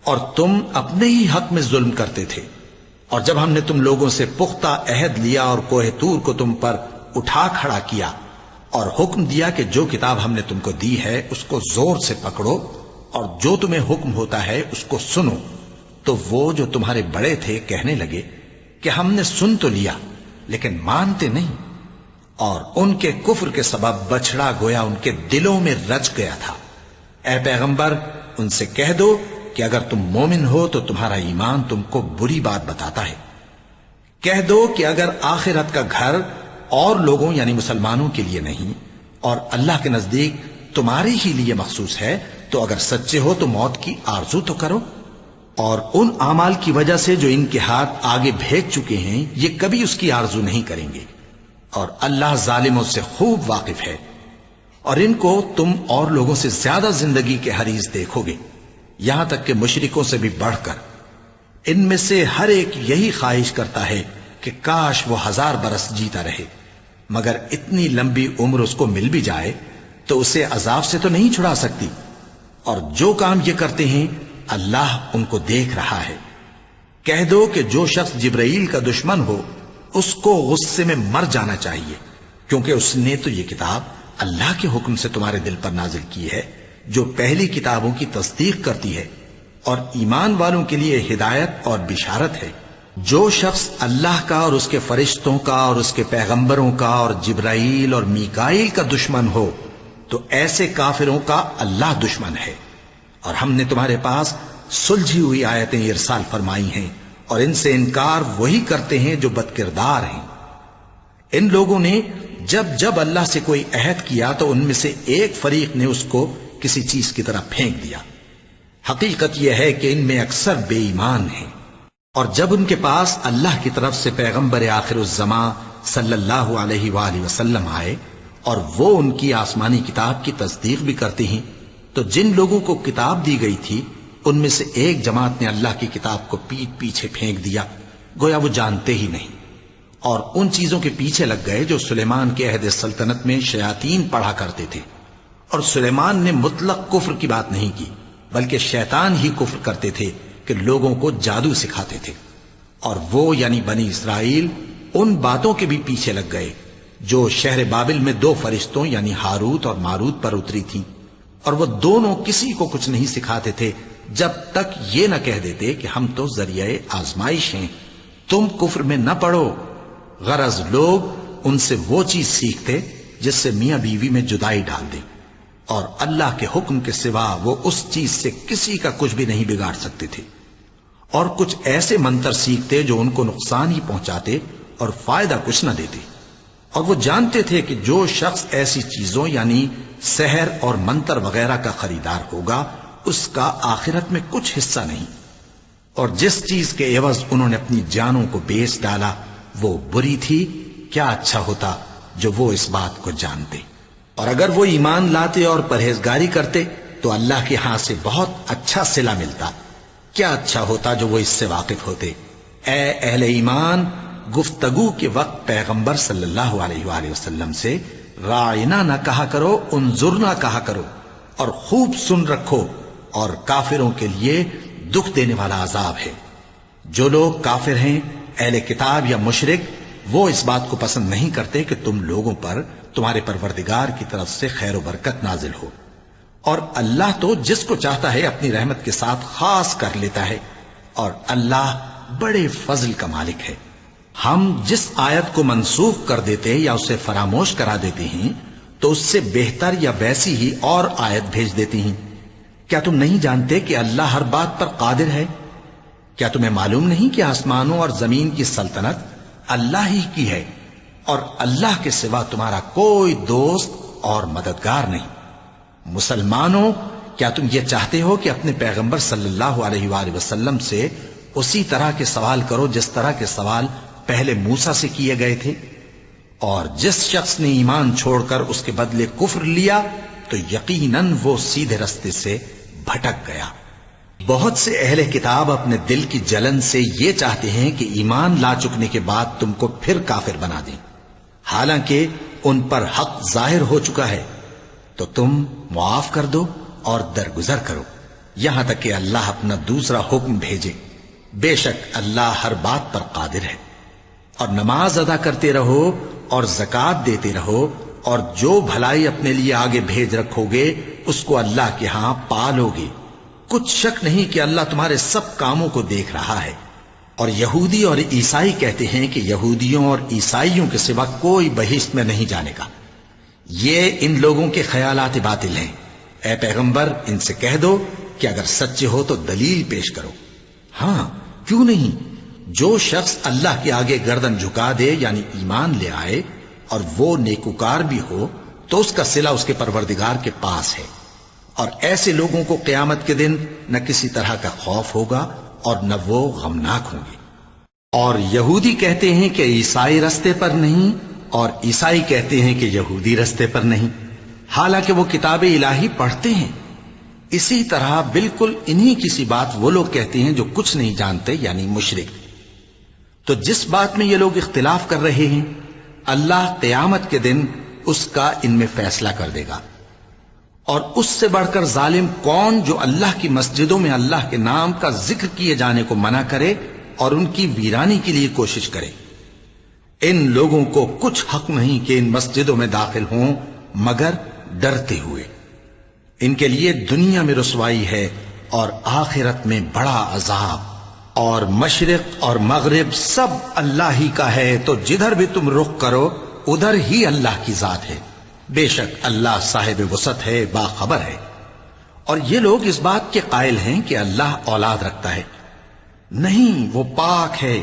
اور تم اپنے ہی حق میں ظلم کرتے تھے۔ اور جب ہم نے تم لوگوں سے پختہ عہد لیا اور کوہ طور کو تم پر اٹھا کھڑا کیا اور حکم دیا کہ جو کتاب ہم نے تم کو دی ہے اس کو زور سے پکڑو اور جو تمہیں حکم ہوتا ہے اس کو سنو، تو وہ جو تمہارے بڑے تھے کہنے لگے کہ ہم نے سن تو لیا لیکن مانتے نہیں، اور ان کے کفر کے سبب بچڑا گویا ان کے دلوں میں رچ گیا تھا۔ اے پیغمبر ان سے کہہ دو کہ اگر تم مومن ہو تو تمہارا ایمان تم کو بری بات بتاتا ہے۔ کہہ دو کہ اگر آخرت کا گھر اور لوگوں یعنی مسلمانوں کے لیے نہیں اور اللہ کے نزدیک تمہارے ہی لیے مخصوص ہے تو اگر سچے ہو تو موت کی آرزو تو کرو، اور ان اعمال کی وجہ سے جو ان کے ہاتھ آگے بھیج چکے ہیں یہ کبھی اس کی آرزو نہیں کریں گے، اور اللہ ظالموں سے خوب واقف ہے۔ اور ان کو تم اور لوگوں سے زیادہ زندگی کے حریص دیکھو گے، یہاں تک کہ مشرکوں سے بھی بڑھ کر۔ ان میں سے ہر ایک یہی خواہش کرتا ہے کہ کاش وہ 1000 برس جیتا رہے، مگر اتنی لمبی عمر اس کو مل بھی جائے تو اسے عذاب سے تو نہیں چھڑا سکتی، اور جو کام یہ کرتے ہیں اللہ ان کو دیکھ رہا ہے۔ کہہ دو کہ جو شخص جبرائیل کا دشمن ہو اس کو غصے میں مر جانا چاہیے، کیونکہ اس نے تو یہ کتاب اللہ کے حکم سے تمہارے دل پر نازل کی ہے جو پہلی کتابوں کی تصدیق کرتی ہے اور ایمان والوں کے لیے ہدایت اور بشارت ہے۔ جو شخص اللہ کا اور اس کے فرشتوں کا اور اس کے پیغمبروں کا اور جبرائیل اور میکائیل کا دشمن ہو تو ایسے کافروں کا اللہ دشمن ہے۔ اور ہم نے تمہارے پاس سلجھی ہوئی آیتیں ارسال فرمائی ہیں، اور ان سے انکار وہی کرتے ہیں جو بدکردار ہیں۔ ان لوگوں نے جب جب اللہ سے کوئی عہد کیا تو ان میں سے ایک فریق نے اس کو کسی چیز کی طرح پھینک دیا۔ حقیقت یہ ہے کہ ان میں اکثر بے ایمان ہیں۔ اور جب ان کے پاس اللہ کی طرف سے پیغمبر آخر الزماں صلی اللہ علیہ وآلہ وسلم آئے اور وہ ان کی آسمانی کتاب کی تصدیق بھی کرتے ہیں، تو جن لوگوں کو کتاب دی گئی تھی ان میں سے ایک جماعت نے اللہ کی کتاب کو پیٹ پیچھے پھینک دیا، گویا وہ جانتے ہی نہیں، اور ان چیزوں کے پیچھے لگ گئے جو سلیمان کے عہد سلطنت میں شیاطین پڑھا کرتے تھے۔ اور سلیمان نے مطلق کفر کی بات نہیں کی، بلکہ شیطان ہی کفر کرتے تھے کہ لوگوں کو جادو سکھاتے تھے، اور وہ یعنی بنی اسرائیل ان باتوں کے بھی پیچھے لگ گئے جو شہر بابل میں 2 فرشتوں یعنی ہاروت اور ماروت پر اتری تھیں، اور وہ دونوں کسی کو کچھ نہیں سکھاتے تھے جب تک یہ نہ کہہ دیتے کہ ہم تو ذریعہ آزمائش ہیں، تم کفر میں نہ پڑو۔ غرض لوگ ان سے وہ چیز سیکھتے جس سے میاں بیوی میں جدائی ڈال دیں، اور اللہ کے حکم کے سوا وہ اس چیز سے کسی کا کچھ بھی نہیں بگاڑ سکتے تھے، اور کچھ ایسے منتر سیکھتے جو ان کو نقصان ہی پہنچاتے اور فائدہ کچھ نہ دیتے۔ اور وہ جانتے تھے کہ جو شخص ایسی چیزوں یعنی سحر اور منتر وغیرہ کا خریدار ہوگا اس کا آخرت میں کچھ حصہ نہیں، اور جس چیز کے عوض انہوں نے اپنی جانوں کو بیچ ڈالا وہ بری تھی۔ کیا اچھا ہوتا جو وہ اس بات کو جانتے، اور اگر وہ ایمان لاتے اور پرہیزگاری کرتے تو اللہ کے ہاں سے بہت اچھا صلہ ملتا۔ کیا اچھا ہوتا جو وہ اس سے واقف ہوتے۔ اے اہل ایمان، گفتگو کے وقت پیغمبر صلی اللہ علیہ وآلہ وسلم سے رائنا نہ کہا کرو، انظرنا کہا کرو، اور خوب سن رکھو، اور کافروں کے لیے دکھ دینے والا عذاب ہے۔ جو لوگ کافر ہیں، اہل کتاب یا مشرک، وہ اس بات کو پسند نہیں کرتے کہ تم لوگوں پر تمہارے پروردگار کی طرف سے خیر و برکت نازل ہو، اور اللہ تو جس کو چاہتا ہے اپنی رحمت کے ساتھ خاص کر لیتا ہے، اور اللہ بڑے فضل کا مالک ہے۔ ہم جس آیت کو منسوخ کر دیتے یا اسے فراموش کرا دیتے ہیں تو اس سے بہتر یا ویسی ہی اور آیت بھیج دیتی ہیں۔ کیا تم نہیں جانتے کہ اللہ ہر بات پر قادر ہے؟ کیا تمہیں معلوم نہیں کہ آسمانوں اور زمین کی سلطنت اللہ ہی کی ہے، اور اللہ کے سوا تمہارا کوئی دوست اور مددگار نہیں؟ مسلمانوں، کیا تم یہ چاہتے ہو کہ اپنے پیغمبر صلی اللہ علیہ وآلہ وسلم سے اسی طرح کے سوال کرو جس طرح کے سوال پہلے موسیٰ سے کیے گئے تھے؟ اور جس شخص نے ایمان چھوڑ کر اس کے بدلے کفر لیا تو یقیناً وہ سیدھے رستے سے بھٹک گیا۔ بہت سے اہل کتاب اپنے دل کی جلن سے یہ چاہتے ہیں کہ ایمان لا چکنے کے بعد تم کو پھر کافر بنا دیں، حالانکہ ان پر حق ظاہر ہو چکا ہے، تو تم معاف کر دو اور درگزر کرو یہاں تک کہ اللہ اپنا دوسرا حکم بھیجے۔ بے شک اللہ ہر بات پر قادر ہے۔ اور نماز ادا کرتے رہو اور زکوٰۃ دیتے رہو، اور جو بھلائی اپنے لیے آگے بھیج رکھو گے اس کو اللہ کے ہاں پالو گے۔ کچھ شک نہیں کہ اللہ تمہارے سب کاموں کو دیکھ رہا ہے۔ اور یہودی اور عیسائی کہتے ہیں کہ یہودیوں اور عیسائیوں کے سوا کوئی بہشت میں نہیں جانے گا۔ یہ ان لوگوں کے خیالات باطل ہیں۔ اے پیغمبر، ان سے کہہ دو کہ اگر سچے ہو تو دلیل پیش کرو۔ ہاں، کیوں نہیں؟ جو شخص اللہ کے آگے گردن جھکا دے یعنی ایمان لے آئے اور وہ نیکوکار بھی ہو تو اس کا صلہ اس کے پروردگار کے پاس ہے، اور ایسے لوگوں کو قیامت کے دن نہ کسی طرح کا خوف ہوگا اور نہ وہ غمناک ہوں گے۔ اور یہودی کہتے ہیں کہ عیسائی رستے پر نہیں، اور عیسائی کہتے ہیں کہ یہودی رستے پر نہیں، حالانکہ وہ کتاب الہی پڑھتے ہیں۔ اسی طرح بالکل انہی کسی بات وہ لوگ کہتے ہیں جو کچھ نہیں جانتے یعنی مشرک۔ تو جس بات میں یہ لوگ اختلاف کر رہے ہیں اللہ قیامت کے دن اس کا ان میں فیصلہ کر دے گا۔ اور اس سے بڑھ کر ظالم کون جو اللہ کی مسجدوں میں اللہ کے نام کا ذکر کیے جانے کو منع کرے اور ان کی ویرانی کے لیے کوشش کرے۔ ان لوگوں کو کچھ حق نہیں کہ ان مسجدوں میں داخل ہوں مگر ڈرتے ہوئے۔ ان کے لیے دنیا میں رسوائی ہے اور آخرت میں بڑا عذاب۔ اور مشرق اور مغرب سب اللہ ہی کا ہے، تو جدھر بھی تم رخ کرو ادھر ہی اللہ کی ذات ہے۔ بے شک اللہ صاحب وسعت ہے، باخبر ہے۔ اور یہ لوگ اس بات کے قائل ہیں کہ اللہ اولاد رکھتا ہے۔ نہیں، وہ پاک ہے،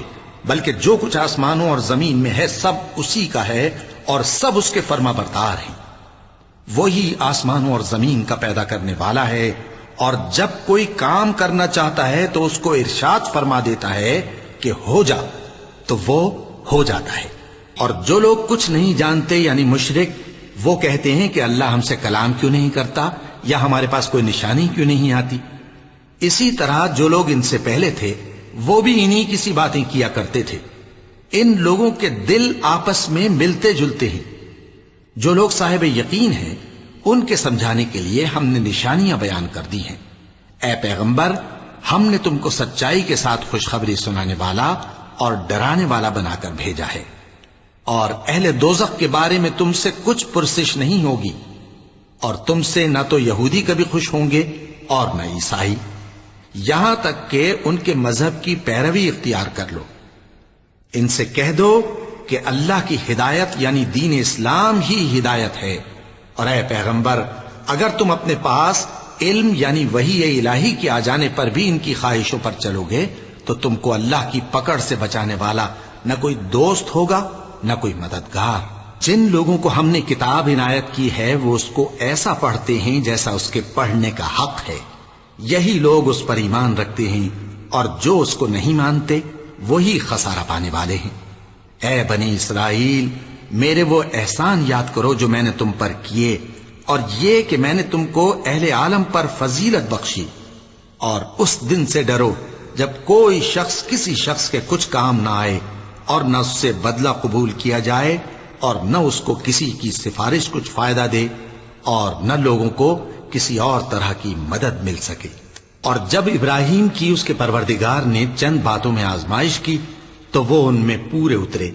بلکہ جو کچھ آسمانوں اور زمین میں ہے سب اسی کا ہے، اور سب اس کے فرما بردار ہیں۔ وہی آسمانوں اور زمین کا پیدا کرنے والا ہے، اور جب کوئی کام کرنا چاہتا ہے تو اس کو ارشاد فرما دیتا ہے کہ ہو جا، تو وہ ہو جاتا ہے۔ اور جو لوگ کچھ نہیں جانتے یعنی مشرک، وہ کہتے ہیں کہ اللہ ہم سے کلام کیوں نہیں کرتا، یا ہمارے پاس کوئی نشانی کیوں نہیں آتی۔ اسی طرح جو لوگ ان سے پہلے تھے وہ بھی انہی کسی باتیں کیا کرتے تھے۔ ان لوگوں کے دل آپس میں ملتے جلتے ہیں۔ جو لوگ صاحب یقین ہیں ان کے سمجھانے کے لیے ہم نے نشانیاں بیان کر دی ہیں۔ اے پیغمبر، ہم نے تم کو سچائی کے ساتھ خوشخبری سنانے والا اور ڈرانے والا بنا کر بھیجا ہے، اور اہل دوزخ کے بارے میں تم سے کچھ پرسش نہیں ہوگی، اور تم سے نہ تو یہودی کبھی خوش ہوں گے اور نہ عیسائی، یہاں تک کہ ان کے مذہب کی پیروی اختیار کر لو۔ ان سے کہہ دو کہ اللہ کی ہدایت یعنی دین اسلام ہی ہدایت ہے، اور اے پیغمبر اگر تم اپنے پاس علم یعنی وحی الہی کے آ جانے پر بھی ان کی خواہشوں پر چلو گے تو تم کو اللہ کی پکڑ سے بچانے والا نہ کوئی دوست ہوگا نہ کوئی مددگار۔ جن لوگوں کو ہم نے کتاب عنایت کی ہے وہ اس کو ایسا پڑھتے ہیں جیسا اس کے پڑھنے کا حق ہے، یہی لوگ اس پر ایمان رکھتے ہیں، اور جو اس کو نہیں مانتے وہی خسارہ پانے والے ہیں۔ اے بنی اسرائیل، میرے وہ احسان یاد کرو جو میں نے تم پر کیے، اور یہ کہ میں نے تم کو اہل عالم پر فضیلت بخشی، اور اس دن سے ڈرو جب کوئی شخص کسی شخص کے کچھ کام نہ آئے اور نہ اس سے بدلہ قبول کیا جائے، اور نہ اس کو کسی کی سفارش کچھ فائدہ دے، اور نہ لوگوں کو کسی اور طرح کی مدد مل سکے۔ اور جب ابراہیم کی اس کے پروردگار نے چند باتوں میں آزمائش کی تو وہ ان میں پورے اترے۔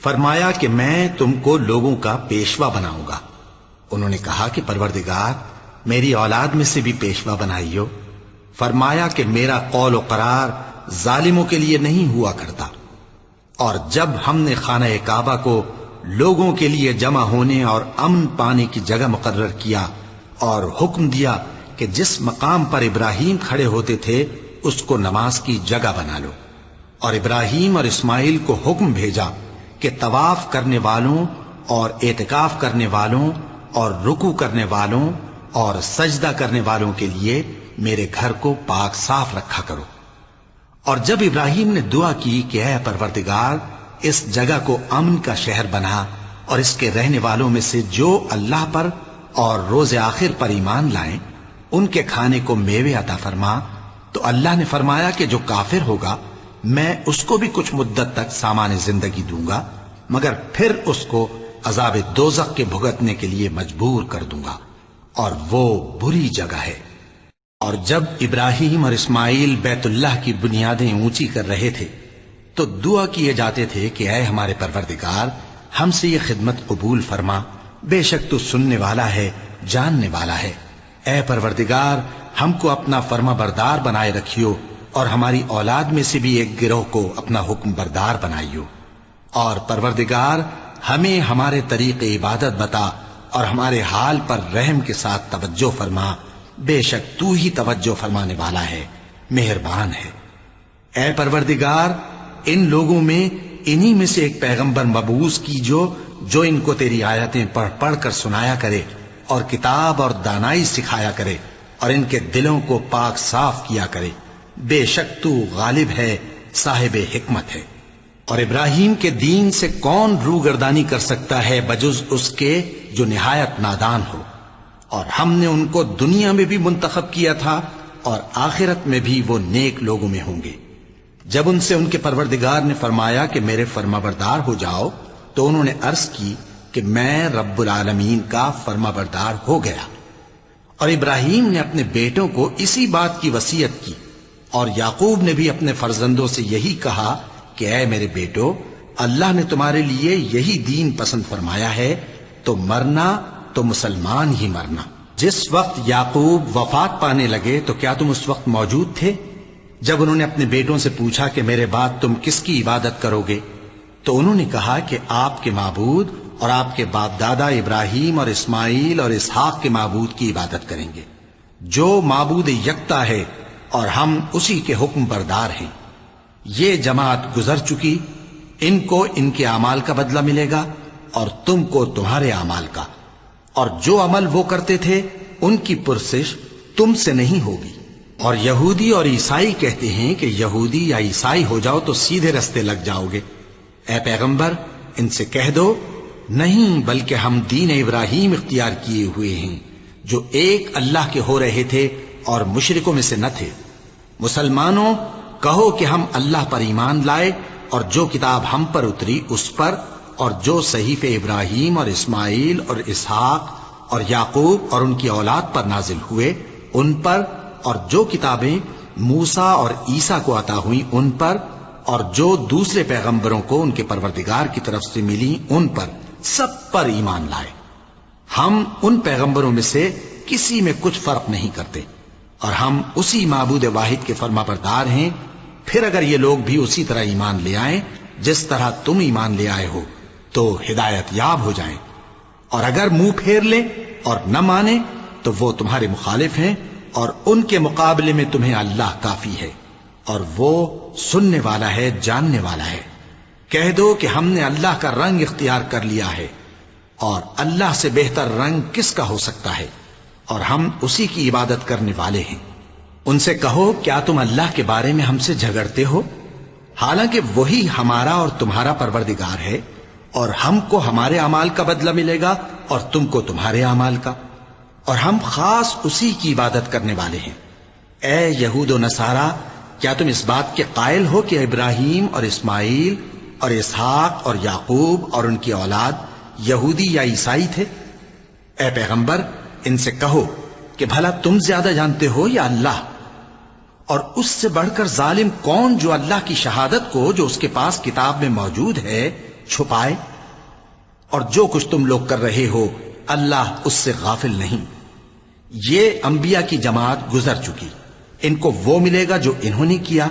فرمایا کہ میں تم کو لوگوں کا پیشوا بناؤں گا۔ انہوں نے کہا کہ پروردگار میری اولاد میں سے بھی پیشوا بنائیو۔ فرمایا کہ میرا قول و قرار ظالموں کے لیے نہیں ہوا کرتا۔ اور جب ہم نے خانہ کعبہ کو لوگوں کے لیے جمع ہونے اور امن پانے کی جگہ مقرر کیا اور حکم دیا کہ جس مقام پر ابراہیم کھڑے ہوتے تھے اس کو نماز کی جگہ بنا لو، اور ابراہیم اور اسماعیل کو حکم بھیجا کہ طواف کرنے والوں اور اعتکاف کرنے والوں اور رکوع کرنے والوں اور سجدہ کرنے والوں کے لیے میرے گھر کو پاک صاف رکھا کرو۔ اور جب ابراہیم نے دعا کی کہ اے پروردگار اس جگہ کو امن کا شہر بنا اور اس کے رہنے والوں میں سے جو اللہ پر اور روز آخر پر ایمان لائیں ان کے کھانے کو میوے عطا فرما، تو اللہ نے فرمایا کہ جو کافر ہوگا میں اس کو بھی کچھ مدت تک سامان زندگی دوں گا، مگر پھر اس کو عذاب دوزخ کے بھگتنے کے لیے مجبور کر دوں گا، اور وہ بری جگہ ہے۔ اور جب ابراہیم اور اسماعیل بیت اللہ کی بنیادیں اونچی کر رہے تھے تو دعا کیے جاتے تھے کہ اے ہمارے پروردگار ہم سے یہ خدمت قبول فرما، بے شک تو سننے والا ہے، جاننے والا ہے۔ اے پروردگار ہم کو اپنا فرما بردار بنائے رکھیو، اور ہماری اولاد میں سے بھی ایک گروہ کو اپنا حکم بردار بنائیو۔ اور پروردگار ہمیں ہمارے طریق عبادت بتا اور ہمارے حال پر رحم کے ساتھ توجہ فرما، بے شک تو ہی توجہ فرمانے والا ہے، مہربان ہے۔ اے پروردگار ان لوگوں میں انہی میں سے ایک پیغمبر مبعوث کیجو جو ان کو تیری آیتیں پڑھ پڑھ کر سنایا کرے اور کتاب اور دانائی سکھایا کرے اور ان کے دلوں کو پاک صاف کیا کرے، بے شک تو غالب ہے، صاحب حکمت ہے۔ اور ابراہیم کے دین سے کون روگردانی کر سکتا ہے بجز اس کے جو نہایت نادان ہو؟ اور ہم نے ان کو دنیا میں بھی منتخب کیا تھا اور آخرت میں بھی وہ نیک لوگوں میں ہوں گے۔ جب ان سے ان کے پروردگار نے فرمایا کہ میرے فرما بردار ہو جاؤ تو انہوں نے عرض کی کہ میں رب العالمین کا فرما بردار ہو گیا۔ اور ابراہیم نے اپنے بیٹوں کو اسی بات کی وصیت کی، اور یعقوب نے بھی اپنے فرزندوں سے یہی کہا کہ اے میرے بیٹو، اللہ نے تمہارے لیے یہی دین پسند فرمایا ہے، تو مرنا تو مسلمان ہی مرنا۔ جس وقت یعقوب وفات پانے لگے تو کیا تم اس وقت موجود تھے جب انہوں نے اپنے بیٹوں سے پوچھا کہ میرے بعد تم کس کی عبادت کرو گے؟ تو انہوں نے کہا کہ آپ کے معبود اور آپ کے باپ دادا ابراہیم اور اسماعیل اور اسحاق کے معبود کی عبادت کریں گے، جو معبود یکتا ہے اور ہم اسی کے حکم بردار ہیں۔ یہ جماعت گزر چکی، ان کو ان کے اعمال کا بدلہ ملے گا اور تم کو تمہارے اعمال کا، اور جو عمل وہ کرتے تھے ان کی پرسش تم سے نہیں ہوگی۔ اور یہودی اور عیسائی کہتے ہیں کہ یہودی یا عیسائی ہو جاؤ تو سیدھے رستے لگ جاؤ گے۔ اے پیغمبر ان سے کہہ دو نہیں، بلکہ ہم دین ابراہیم اختیار کیے ہوئے ہیں جو ایک اللہ کے ہو رہے تھے اور مشرکوں میں سے نہ تھے۔ مسلمانوں کہو کہ ہم اللہ پر ایمان لائے اور جو کتاب ہم پر اتری اس پر، اور جو صحیفے ابراہیم اور اسماعیل اور اسحاق اور یعقوب اور ان کی اولاد پر نازل ہوئے ان پر، اور جو کتابیں موسیٰ اور عیسیٰ کو عطا ہوئیں ان پر، اور جو دوسرے پیغمبروں کو ان کے پروردگار کی طرف سے ملی ان پر، سب پر ایمان لائے۔ ہم ان پیغمبروں میں سے کسی میں کچھ فرق نہیں کرتے، اور ہم اسی معبود واحد کے فرما بردار ہیں۔ پھر اگر یہ لوگ بھی اسی طرح ایمان لے آئیں جس طرح تم ایمان لے آئے ہو تو ہدایت یاب ہو جائیں، اور اگر منہ پھیر لیں اور نہ مانیں تو وہ تمہارے مخالف ہیں، اور ان کے مقابلے میں تمہیں اللہ کافی ہے، اور وہ سننے والا ہے، جاننے والا ہے۔ کہہ دو کہ ہم نے اللہ کا رنگ اختیار کر لیا ہے، اور اللہ سے بہتر رنگ کس کا ہو سکتا ہے، اور ہم اسی کی عبادت کرنے والے ہیں۔ ان سے کہو کیا تم اللہ کے بارے میں ہم سے جھگڑتے ہو، حالانکہ وہی ہمارا اور تمہارا پروردگار ہے، اور ہم کو ہمارے اعمال کا بدلہ ملے گا اور تم کو تمہارے اعمال کا، اور ہم خاص اسی کی عبادت کرنے والے ہیں۔ اے یہود و نصارا، کیا تم اس بات کے قائل ہو کہ ابراہیم اور اسماعیل اور اسحاق اور یعقوب اور ان کی اولاد یہودی یا عیسائی تھے؟ اے پیغمبر ان سے کہو کہ بھلا تم زیادہ جانتے ہو یا اللہ؟ اور اس سے بڑھ کر ظالم کون جو اللہ کی شہادت کو جو اس کے پاس کتاب میں موجود ہے چھپائے؟ اور جو کچھ تم لوگ کر رہے ہو اللہ اس سے غافل نہیں۔ یہ انبیاء کی جماعت گزر چکی، ان کو وہ ملے گا جو انہوں نے کیا،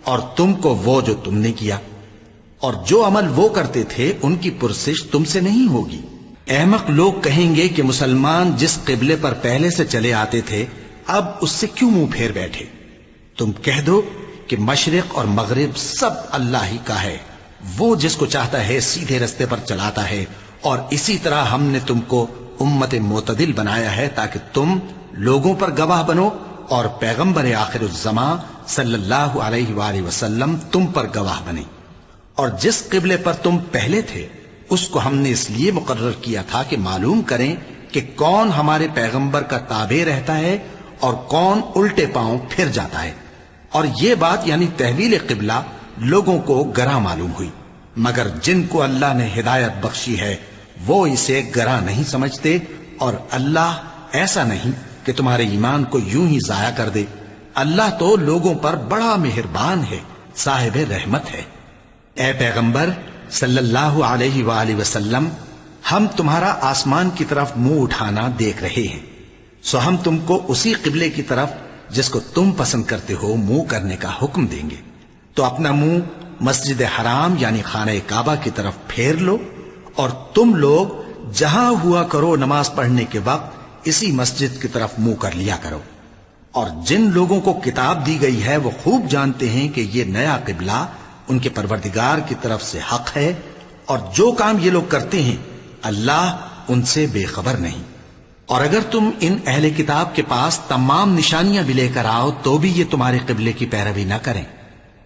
اور تم کو وہ جو تم نے کیا، اور جو عمل وہ کرتے تھے ان کی پرسش تم سے نہیں ہوگی۔ احمق لوگ کہیں گے کہ مسلمان جس قبلے پر پہلے سے چلے آتے تھے اب اس سے کیوں منہ پھیر بیٹھے؟ تم کہہ دو کہ مشرق اور مغرب سب اللہ ہی کا ہے، وہ جس کو چاہتا ہے سیدھے رستے پر چلاتا ہے، اور اسی طرح ہم نے تم کو امت معتدل بنایا ہے تاکہ تم لوگوں پر گواہ بنو اور پیغمبر آخر الزمان صلی اللہ علیہ وآلہ وسلم تم پر گواہ بنے۔ اور جس قبلے پر تم پہلے تھے اس کو ہم نے اس لیے مقرر کیا تھا کہ معلوم کریں کہ کون ہمارے پیغمبر کا تابع رہتا ہے اور کون الٹے پاؤں پھر جاتا ہے۔ اور یہ بات یعنی تحویل قبلہ لوگوں کو گراں معلوم ہوئی، مگر جن کو اللہ نے ہدایت بخشی ہے وہ اسے گراں نہیں سمجھتے، اور اللہ ایسا نہیں کہ تمہارے ایمان کو یوں ہی ضائع کر دے۔ اللہ تو لوگوں پر بڑا مہربان ہے، صاحب رحمت ہے۔ اے پیغمبر صلی اللہ علیہ وآلہ وسلم، ہم تمہارا آسمان کی طرف منہ اٹھانا دیکھ رہے ہیں، سو ہم تم کو اسی قبلے کی طرف جس کو تم پسند کرتے ہو منہ کرنے کا حکم دیں گے۔ تو اپنا منہ مسجد حرام یعنی خانہ کعبہ کی طرف پھیر لو، اور تم لوگ جہاں ہوا کرو نماز پڑھنے کے وقت اسی مسجد کی طرف منہ کر لیا کرو۔ اور جن لوگوں کو کتاب دی گئی ہے وہ خوب جانتے ہیں کہ یہ نیا قبلہ ان کے پروردگار کی طرف سے حق ہے، اور جو کام یہ لوگ کرتے ہیں اللہ ان سے بے خبر نہیں۔ اور اگر تم ان اہل کتاب کے پاس تمام نشانیاں بھی لے کر آؤ تو بھی یہ تمہارے قبلے کی پیروی نہ کریں،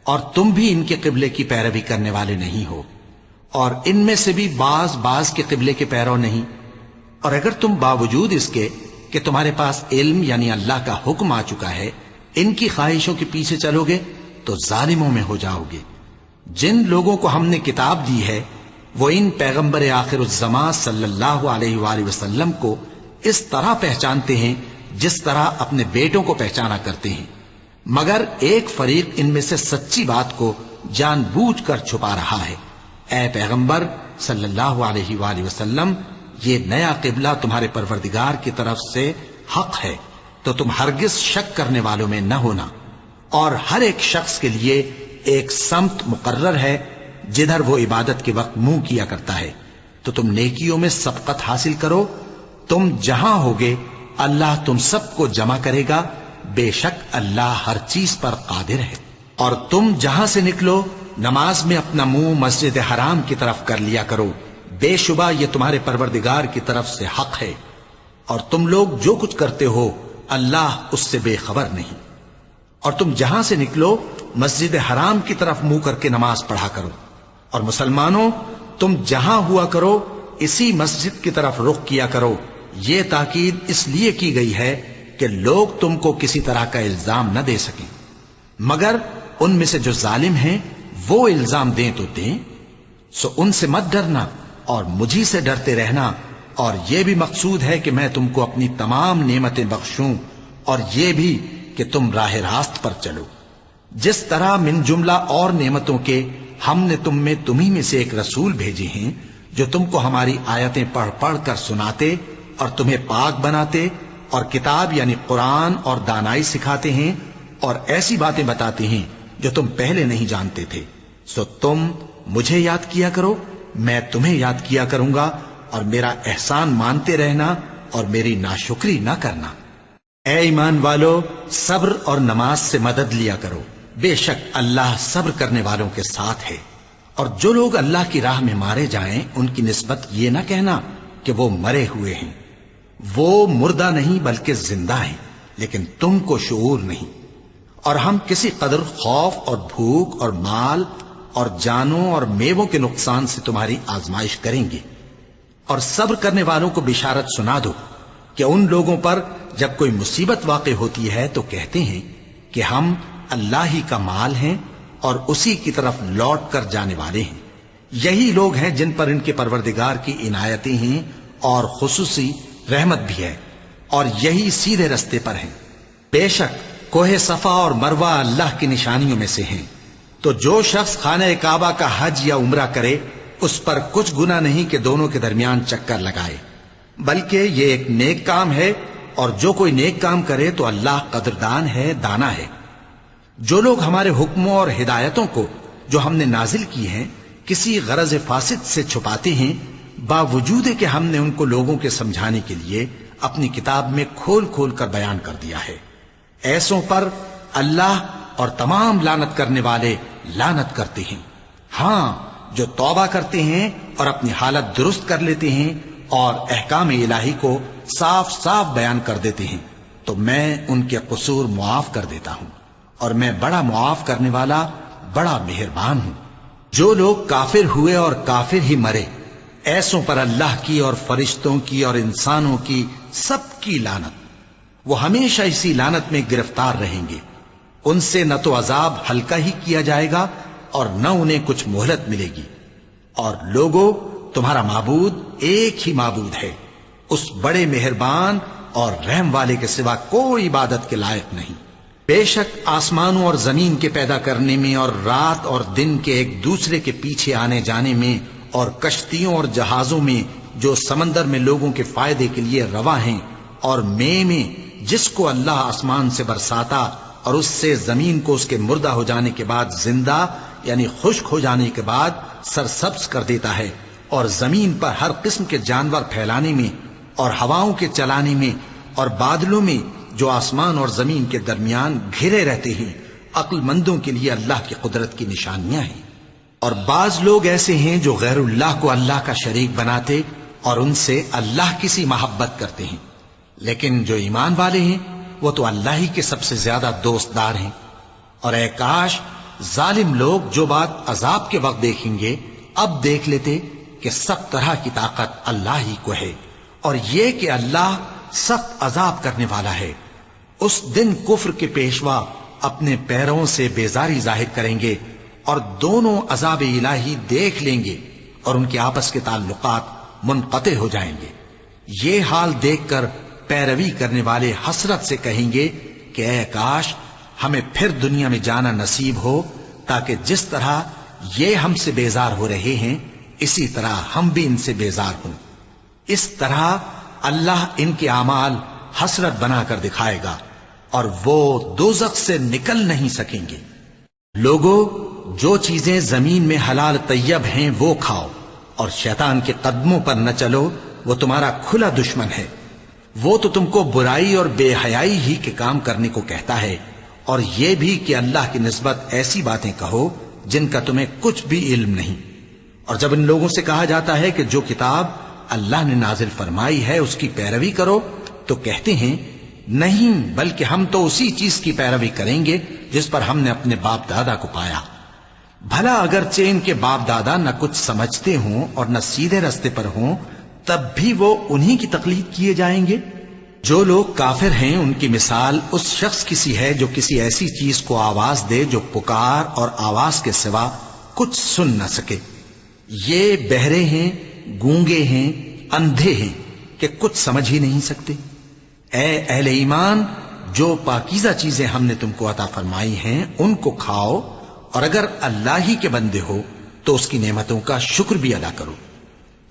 اور تم بھی ان کے قبلے کی پیروی کرنے والے نہیں ہو، اور ان میں سے بھی بعض کے قبلے کے پیرو نہیں۔ اور اگر تم باوجود اس کے کہ تمہارے پاس علم یعنی اللہ کا حکم آ چکا ہے ان کی خواہشوں کے پیچھے چلو گے تو ظالموں میں ہو جاؤ گے۔ جن لوگوں کو ہم نے کتاب دی ہے وہ ان پیغمبر آخر الزمان صلی اللہ علیہ وآلہ وسلم کو اس طرح پہچانتے ہیں جس طرح اپنے بیٹوں کو پہچانا کرتے ہیں، مگر ایک فریق ان میں سے سچی بات کو جان بوجھ کر چھپا رہا ہے۔ اے پیغمبر صلی اللہ علیہ وآلہ وسلم، یہ نیا قبلہ تمہارے پروردگار کی طرف سے حق ہے، تو تم ہرگز شک کرنے والوں میں نہ ہونا، اور ہر ایک شخص کے لیے ایک سمت مقرر ہے جدھر وہ عبادت کے وقت منہ کیا کرتا ہے، تو تم نیکیوں میں سبقت حاصل کرو۔ تم جہاں ہوگے اللہ تم سب کو جمع کرے گا، بے شک اللہ ہر چیز پر قادر ہے۔ اور تم جہاں سے نکلو نماز میں اپنا منہ مسجد حرام کی طرف کر لیا کرو، بے شبہ یہ تمہارے پروردگار کی طرف سے حق ہے، اور تم لوگ جو کچھ کرتے ہو اللہ اس سے بے خبر نہیں۔ اور تم جہاں سے نکلو مسجد حرام کی طرف منہ کر کے نماز پڑھا کرو، اور مسلمانوں تم جہاں ہوا کرو اسی مسجد کی طرف رخ کیا کرو۔ یہ تاکید اس لیے کی گئی ہے کہ لوگ تم کو کسی طرح کا الزام نہ دے سکیں، مگر ان میں سے جو ظالم ہیں وہ الزام دیں تو دیں، سو ان سے مت ڈرنا اور مجھی سے ڈرتے رہنا، اور یہ بھی مقصود ہے کہ میں تم کو اپنی تمام نعمتیں بخشوں، اور یہ بھی کہ تم راہ راست پر چلو۔ جس طرح من جملہ اور نعمتوں کے ہم نے تمہیں میں سے ایک رسول بھیجے ہیں جو تم کو ہماری آیتیں پڑھ پڑھ کر سناتے اور تمہیں پاک بناتے، اور کتاب یعنی قرآن اور دانائی سکھاتے ہیں، اور ایسی باتیں بتاتے ہیں جو تم پہلے نہیں جانتے تھے، سو تم مجھے یاد کیا کرو، میں تمہیں یاد کیا کروں گا، اور میرا احسان مانتے رہنا اور میری ناشکری نہ کرنا۔ اے ایمان والو، صبر اور نماز سے مدد لیا کرو، بے شک اللہ صبر کرنے والوں کے ساتھ ہے۔ اور جو لوگ اللہ کی راہ میں مارے جائیں ان کی نسبت یہ نہ کہنا کہ وہ مرے ہوئے ہیں، وہ مردہ نہیں بلکہ زندہ ہیں، لیکن تم کو شعور نہیں۔ اور ہم کسی قدر خوف اور بھوک اور مال اور جانوں اور میووں کے نقصان سے تمہاری آزمائش کریں گے، اور صبر کرنے والوں کو بشارت سنا دو کہ ان لوگوں پر جب کوئی مصیبت واقع ہوتی ہے تو کہتے ہیں کہ ہم اللہ ہی کا مال ہیں اور اسی کی طرف لوٹ کر جانے والے ہیں۔ یہی لوگ ہیں جن پر ان کے پروردگار کی عنایتیں ہیں اور خصوصی رحمت بھی ہے، اور یہی سیدھے رستے پر ہیں۔ بے شک کوہ صفا اور مروہ اللہ کی نشانیوں میں سے ہیں، تو جو شخص خانہ کعبہ کا حج یا عمرہ کرے اس پر کچھ گناہ نہیں کہ دونوں کے درمیان چکر لگائے، بلکہ یہ ایک نیک کام ہے، اور جو کوئی نیک کام کرے تو اللہ قدردان ہے، دانا ہے۔ جو لوگ ہمارے حکموں اور ہدایتوں کو جو ہم نے نازل کی ہیں کسی غرض فاسد سے چھپاتے ہیں، باوجود کہ ہم نے ان کو لوگوں کے سمجھانے کے لیے اپنی کتاب میں کھول کھول کر بیان کر دیا ہے، ایسوں پر اللہ اور تمام لعنت کرنے والے لعنت کرتے ہیں۔ ہاں، جو توبہ کرتے ہیں اور اپنی حالت درست کر لیتے ہیں اور احکام الہی کو صاف صاف بیان کر دیتے ہیں تو میں ان کے قصور معاف کر دیتا ہوں، اور میں بڑا معاف کرنے والا، بڑا مہربان ہوں۔ جو لوگ کافر ہوئے اور کافر ہی مرے، ایسوں پر اللہ کی اور فرشتوں کی اور انسانوں کی سب کی لعنت، وہ ہمیشہ اسی لعنت میں گرفتار رہیں گے۔ ان سے نہ تو عذاب ہلکا ہی کیا جائے گا اور نہ انہیں کچھ مہلت ملے گی۔ اور لوگوں، تمہارا معبود ایک ہی معبود ہے، اس بڑے مہربان اور رحم والے کے سوا کوئی عبادت کے لائق نہیں۔ بے شک آسمانوں اور زمین کے پیدا کرنے میں اور رات اور دن کے ایک دوسرے کے پیچھے آنے جانے میں اور کشتیوں اور جہازوں میں جو سمندر میں لوگوں کے فائدے کے لیے رواں ہیں، اور میں جس کو اللہ آسمان سے برساتا اور اس سے زمین کو اس کے مردہ ہو جانے کے بعد زندہ یعنی خشک ہو جانے کے بعد سرسبز کر دیتا ہے، اور زمین پر ہر قسم کے جانور پھیلانے میں اور ہواؤں کے چلانے میں اور بادلوں میں جو آسمان اور زمین کے درمیان گھرے رہتے ہیں، عقل مندوں کے لیے اللہ کی قدرت کی نشانیاں ہیں۔ اور بعض لوگ ایسے ہیں جو غیر اللہ کو اللہ کا شریک بناتے اور ان سے اللہ کی سی محبت کرتے ہیں، لیکن جو ایمان والے ہیں وہ تو اللہ ہی کے سب سے زیادہ دوست دار ہیں۔ اور اے کاش ظالم لوگ جو بات عذاب کے وقت دیکھیں گے اب دیکھ لیتے کہ سب طرح کی طاقت اللہ ہی کو ہے، اور یہ کہ اللہ سخت عذاب کرنے والا ہے۔ اس دن کفر کے پیشوا اپنے پیروں سے بیزاری ظاہر کریں گے اور دونوں عذاب الہی دیکھ لیں گے اور ان کے آپس کے تعلقات منقطع ہو جائیں گے۔ یہ حال دیکھ کر پیروی کرنے والے حسرت سے کہیں گے کہ اے کاش ہمیں پھر دنیا میں جانا نصیب ہو، تاکہ جس طرح یہ ہم سے بیزار ہو رہے ہیں اسی طرح ہم بھی ان سے بیزار ہوں۔ اس طرح اللہ ان کے اعمال حسرت بنا کر دکھائے گا اور وہ دوزخ سے نکل نہیں سکیں گے۔ لوگوں، جو چیزیں زمین میں حلال طیب ہیں وہ کھاؤ، اور شیطان کے قدموں پر نہ چلو، وہ تمہارا کھلا دشمن ہے۔ وہ تو تم کو برائی اور بے حیائی ہی کے کام کرنے کو کہتا ہے، اور یہ بھی کہ اللہ کی نسبت ایسی باتیں کہو جن کا تمہیں کچھ بھی علم نہیں۔ اور جب ان لوگوں سے کہا جاتا ہے کہ جو کتاب اللہ نے نازل فرمائی ہے اس کی پیروی کرو، تو کہتے ہیں نہیں، بلکہ ہم تو اسی چیز کی پیروی کریں گے جس پر ہم نے اپنے باپ دادا کو پایا۔ بھلا اگرچہ ان کے باپ دادا نہ کچھ سمجھتے ہوں اور نہ سیدھے رستے پر ہوں، تب بھی وہ انہی کی تقلید کیے جائیں گے۔ جو لوگ کافر ہیں ان کی مثال اس شخص کی سی ہے جو کسی ایسی چیز کو آواز دے جو پکار اور آواز کے سوا کچھ سن نہ سکے۔ یہ بہرے ہیں، گونگے ہیں، اندھے ہیں کہ کچھ سمجھ ہی نہیں سکتے۔ اے اہل ایمان، جو پاکیزہ چیزیں ہم نے تم کو عطا فرمائی ہیں ان کو کھاؤ، اور اگر اللہ ہی کے بندے ہو تو اس کی نعمتوں کا شکر بھی ادا کرو۔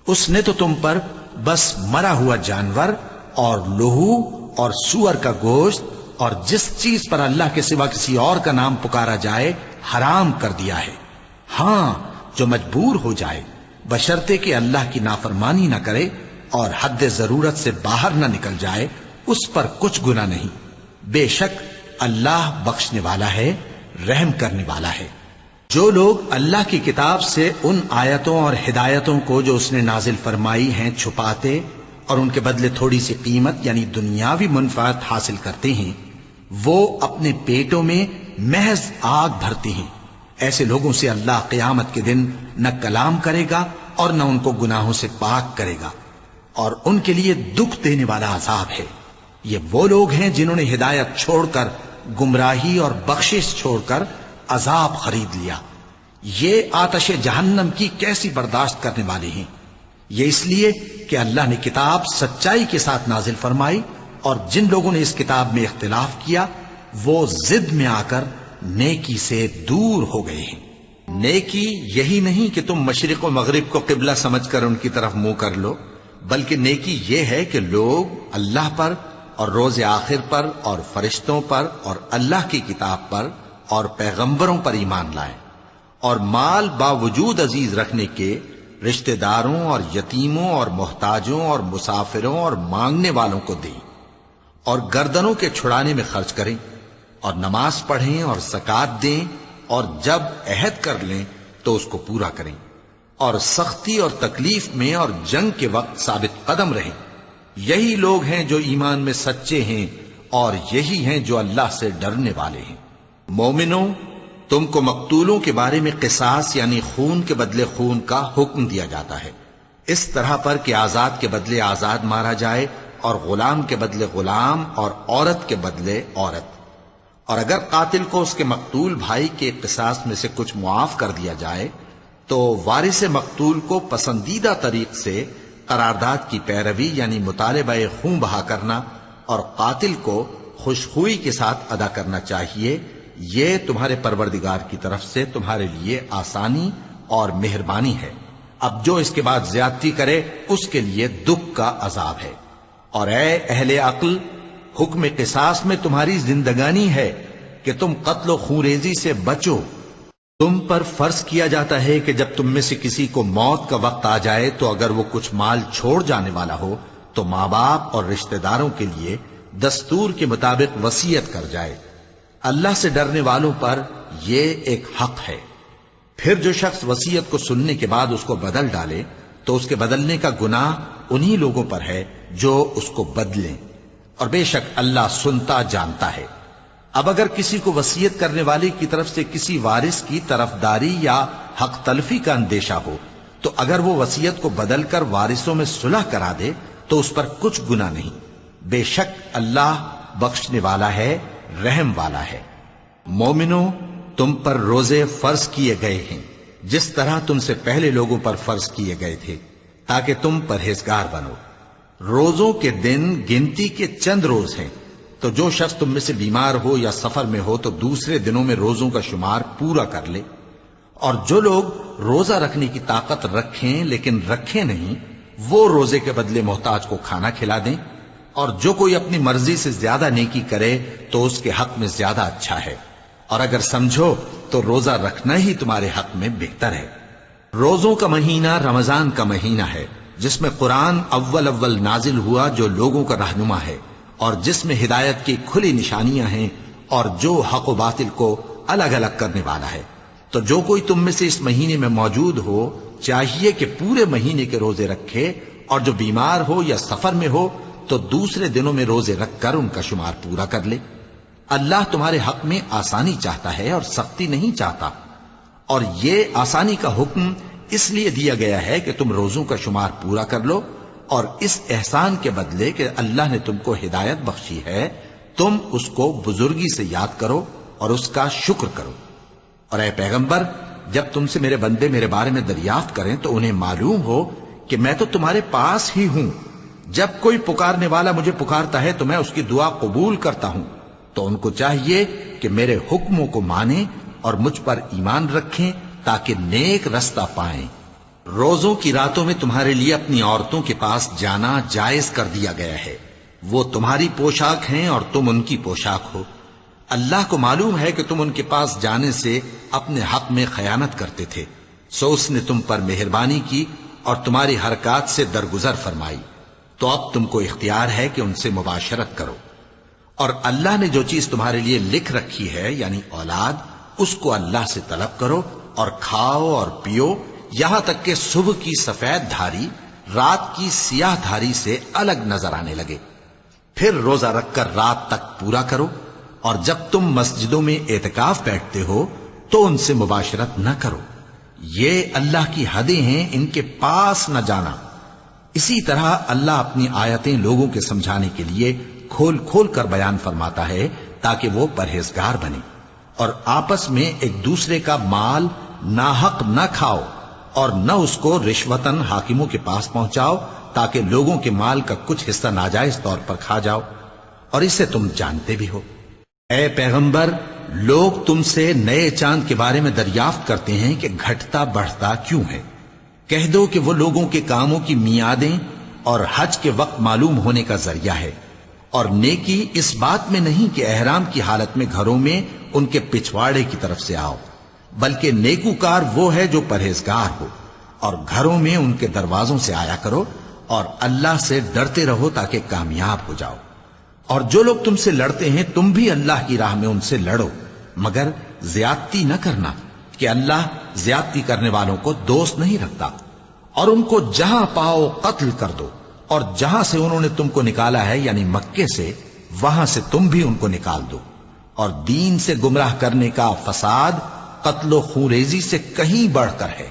اس نے تو تم پر بس مرا ہوا جانور اور لہو اور سور کا گوشت اور جس چیز پر اللہ کے سوا کسی اور کا نام پکارا جائے حرام کر دیا ہے۔ ہاں، جو مجبور ہو جائے بشرطے کہ اللہ کی نافرمانی نہ کرے اور حد ضرورت سے باہر نہ نکل جائے، اس پر کچھ گناہ نہیں۔ بے شک اللہ بخشنے والا ہے، رحم کرنے والا ہے۔ جو لوگ اللہ کی کتاب سے ان آیتوں اور ہدایتوں کو جو اس نے نازل فرمائی ہیں چھپاتے اور ان کے بدلے تھوڑی سی قیمت یعنی دنیاوی منفعت حاصل کرتے ہیں، وہ اپنے پیٹوں میں محض آگ بھرتے ہیں۔ ایسے لوگوں سے اللہ قیامت کے دن نہ کلام کرے گا اور نہ ان کو گناہوں سے پاک کرے گا، اور ان کے لیے دکھ دینے والا عذاب ہے۔ یہ وہ لوگ ہیں جنہوں نے ہدایت چھوڑ کر گمراہی اور بخشش چھوڑ کر عذاب خرید لیا۔ یہ آتش جہنم کی کیسی برداشت کرنے والے ہیں۔ یہ اس لیے کہ اللہ نے کتاب سچائی کے ساتھ نازل فرمائی، اور جن لوگوں نے اس کتاب میں اختلاف کیا وہ ضد میں آ کر نیکی سے دور ہو گئے ہیں۔ نیکی یہی نہیں کہ تم مشرق و مغرب کو قبلہ سمجھ کر ان کی طرف منہ کر لو، بلکہ نیکی یہ ہے کہ لوگ اللہ پر اور روز آخر پر اور فرشتوں پر اور اللہ کی کتاب پر اور پیغمبروں پر ایمان لائیں، اور مال باوجود عزیز رکھنے کے رشتہ داروں اور یتیموں اور محتاجوں اور مسافروں اور مانگنے والوں کو دیں، اور گردنوں کے چھڑانے میں خرچ کریں، اور نماز پڑھیں اور زکوٰۃ دیں، اور جب عہد کر لیں تو اس کو پورا کریں، اور سختی اور تکلیف میں اور جنگ کے وقت ثابت قدم رہیں۔ یہی لوگ ہیں جو ایمان میں سچے ہیں، اور یہی ہیں جو اللہ سے ڈرنے والے ہیں۔ مومنوں، تم کو مقتولوں کے بارے میں قصاص یعنی خون کے بدلے خون کا حکم دیا جاتا ہے، اس طرح پر کہ آزاد کے بدلے آزاد مارا جائے، اور غلام کے بدلے غلام، اور عورت کے بدلے عورت۔ اور اگر قاتل کو اس کے مقتول بھائی کے قصاص میں سے کچھ معاف کر دیا جائے تو وارث مقتول کو پسندیدہ طریق سے قرارداد کی پیروی یعنی مطالبہ خون بہا کرنا اور قاتل کو خوشخوئی کے ساتھ ادا کرنا چاہیے۔ یہ تمہارے پروردگار کی طرف سے تمہارے لیے آسانی اور مہربانی ہے۔ اب جو اس کے بعد زیادتی کرے اس کے لیے دکھ کا عذاب ہے۔ اور اے اہل عقل، حکم قصاص میں تمہاری زندگانی ہے کہ تم قتل و خونریزی سے بچو۔ تم پر فرض کیا جاتا ہے کہ جب تم میں سے کسی کو موت کا وقت آ جائے تو اگر وہ کچھ مال چھوڑ جانے والا ہو تو ماں باپ اور رشتہ داروں کے لیے دستور کے مطابق وصیت کر جائے۔ اللہ سے ڈرنے والوں پر یہ ایک حق ہے۔ پھر جو شخص وصیت کو سننے کے بعد اس کو بدل ڈالے تو اس کے بدلنے کا گناہ انہی لوگوں پر ہے جو اس کو بدلیں، اور بے شک اللہ سنتا جانتا ہے۔ اب اگر کسی کو وصیت کرنے والے کی طرف سے کسی وارث کی طرفداری یا حق تلفی کا اندیشہ ہو تو اگر وہ وصیت کو بدل کر وارثوں میں صلح کرا دے تو اس پر کچھ گناہ نہیں، بے شک اللہ بخشنے والا ہے، رحم والا ہے۔ مومنوں، تم پر روزے فرض کیے گئے ہیں جس طرح تم سے پہلے لوگوں پر فرض کیے گئے تھے تاکہ تم پرہیزگار بنو۔ روزوں کے دن گنتی کے چند روز ہیں، تو جو شخص تم میں سے بیمار ہو یا سفر میں ہو تو دوسرے دنوں میں روزوں کا شمار پورا کر لے۔ اور جو لوگ روزہ رکھنے کی طاقت رکھیں لیکن رکھیں نہیں، وہ روزے کے بدلے محتاج کو کھانا کھلا دیں۔ اور جو کوئی اپنی مرضی سے زیادہ نیکی کرے تو اس کے حق میں زیادہ اچھا ہے، اور اگر سمجھو تو روزہ رکھنا ہی تمہارے حق میں بہتر ہے۔ روزوں کا مہینہ رمضان کا مہینہ ہے جس میں قرآن اول نازل ہوا، جو لوگوں کا رہنما ہے اور جس میں ہدایت کی کھلی نشانیاں ہیں اور جو حق و باطل کو الگ الگ کرنے والا ہے۔ تو جو کوئی تم میں سے اس مہینے میں موجود ہو چاہیے کہ پورے مہینے کے روزے رکھے، اور جو بیمار ہو یا سفر میں ہو تو دوسرے دنوں میں روزے رکھ کر ان کا شمار پورا کر لے۔ اللہ تمہارے حق میں آسانی چاہتا ہے اور سختی نہیں چاہتا، اور یہ آسانی کا حکم اس لیے دیا گیا ہے کہ تم روزوں کا شمار پورا کر لو، اور اس احسان کے بدلے کہ اللہ نے تم کو ہدایت بخشی ہے تم اس کو بزرگی سے یاد کرو اور اس کا شکر کرو۔ اور اے پیغمبر، جب تم سے میرے بندے میرے بارے میں دریافت کریں تو انہیں معلوم ہو کہ میں تو تمہارے پاس ہی ہوں۔ جب کوئی پکارنے والا مجھے پکارتا ہے تو میں اس کی دعا قبول کرتا ہوں، تو ان کو چاہیے کہ میرے حکموں کو مانیں اور مجھ پر ایمان رکھیں تاکہ نیک رستہ پائیں۔ روزوں کی راتوں میں تمہارے لیے اپنی عورتوں کے پاس جانا جائز کر دیا گیا ہے، وہ تمہاری پوشاک ہیں اور تم ان کی پوشاک ہو۔ اللہ کو معلوم ہے کہ تم ان کے پاس جانے سے اپنے حق میں خیانت کرتے تھے، سو اس نے تم پر مہربانی کی اور تمہاری حرکات سے درگزر فرمائی، تو اب تم کو اختیار ہے کہ ان سے مباشرت کرو۔ اور اللہ نے جو چیز تمہارے لیے لکھ رکھی ہے یعنی اولاد، اس کو اللہ سے طلب کرو اور کھاؤ اور پیو، یہاں تک کہ صبح کی سفید دھاری رات کی سیاہ دھاری سے الگ نظر آنے لگے۔ پھر روزہ رکھ کر رات تک پورا کرو، اور جب تم مسجدوں میں اعتکاف بیٹھتے ہو تو ان سے مباشرت نہ کرو، یہ اللہ کی حدیں ہیں، ان کے پاس نہ جانا۔ اسی طرح اللہ اپنی آیتیں لوگوں کے سمجھانے کے لیے کھول کھول کر بیان فرماتا ہے تاکہ وہ پرہیزگار بنے۔ اور آپس میں ایک دوسرے کا مال ناحق نہ کھاؤ، اور نہ اس کو رشوتاً حاکموں کے پاس پہنچاؤ تاکہ لوگوں کے مال کا کچھ حصہ ناجائز طور پر کھا جاؤ، اور اسے تم جانتے بھی ہو۔ اے پیغمبر، لوگ تم سے نئے چاند کے بارے میں دریافت کرتے ہیں کہ گھٹتا بڑھتا کیوں ہے۔ کہہ دو کہ وہ لوگوں کے کاموں کی میعادیں اور حج کے وقت معلوم ہونے کا ذریعہ ہے، اور نیکی اس بات میں نہیں کہ احرام کی حالت میں گھروں میں ان کے پچھواڑے کی طرف سے آؤ، بلکہ نیکوکار وہ ہے جو پرہیزگار ہو، اور گھروں میں ان کے دروازوں سے آیا کرو، اور اللہ سے ڈرتے رہو تاکہ کامیاب ہو جاؤ۔ اور جو لوگ تم سے لڑتے ہیں تم بھی اللہ کی راہ میں ان سے لڑو، مگر زیادتی نہ کرنا، کہ اللہ زیادتی کرنے والوں کو دوست نہیں رکھتا۔ اور ان کو جہاں پاؤ قتل کر دو، اور جہاں سے انہوں نے تم کو نکالا ہے یعنی مکے سے، وہاں سے تم بھی ان کو نکال دو۔ اور دین سے گمراہ کرنے کا فساد قتل و خونریزی سے کہیں بڑھ کر ہے۔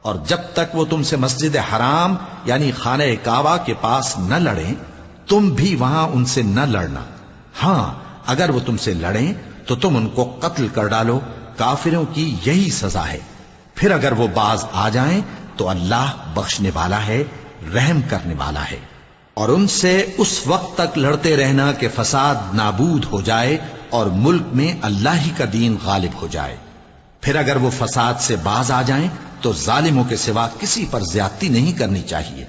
اور جب تک وہ تم سے مسجد حرام یعنی خانہ کعبہ کے پاس نہ لڑیں تم بھی وہاں ان سے نہ لڑنا۔ ہاں اگر وہ تم سے لڑیں تو تم ان کو قتل کر ڈالو، کافروں کی یہی سزا ہے۔ پھر اگر وہ باز آ جائیں تو اللہ بخشنے والا ہے، رحم کرنے والا ہے۔ اور ان سے اس وقت تک لڑتے رہنا کہ فساد نابود ہو جائے اور ملک میں اللہ ہی کا دین غالب ہو جائے۔ پھر اگر وہ فساد سے باز آ جائیں تو ظالموں کے سوا کسی پر زیادتی نہیں کرنی چاہیے۔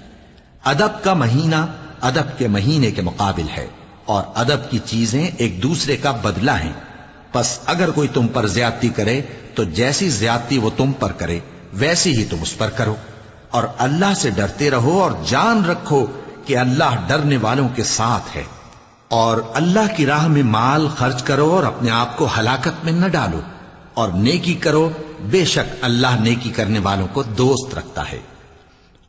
ادب کا مہینہ ادب کے مہینے کے مقابل ہے، اور ادب کی چیزیں ایک دوسرے کا بدلہ ہیں۔ پس اگر کوئی تم پر زیادتی کرے تو جیسی زیادتی وہ تم پر کرے ویسی ہی تم اس پر کرو، اور اللہ سے ڈرتے رہو اور جان رکھو کہ اللہ ڈرنے والوں کے ساتھ ہے۔ اور اللہ کی راہ میں مال خرچ کرو اور اپنے آپ کو ہلاکت میں نہ ڈالو، اور نیکی کرو، بے شک اللہ نیکی کرنے والوں کو دوست رکھتا ہے۔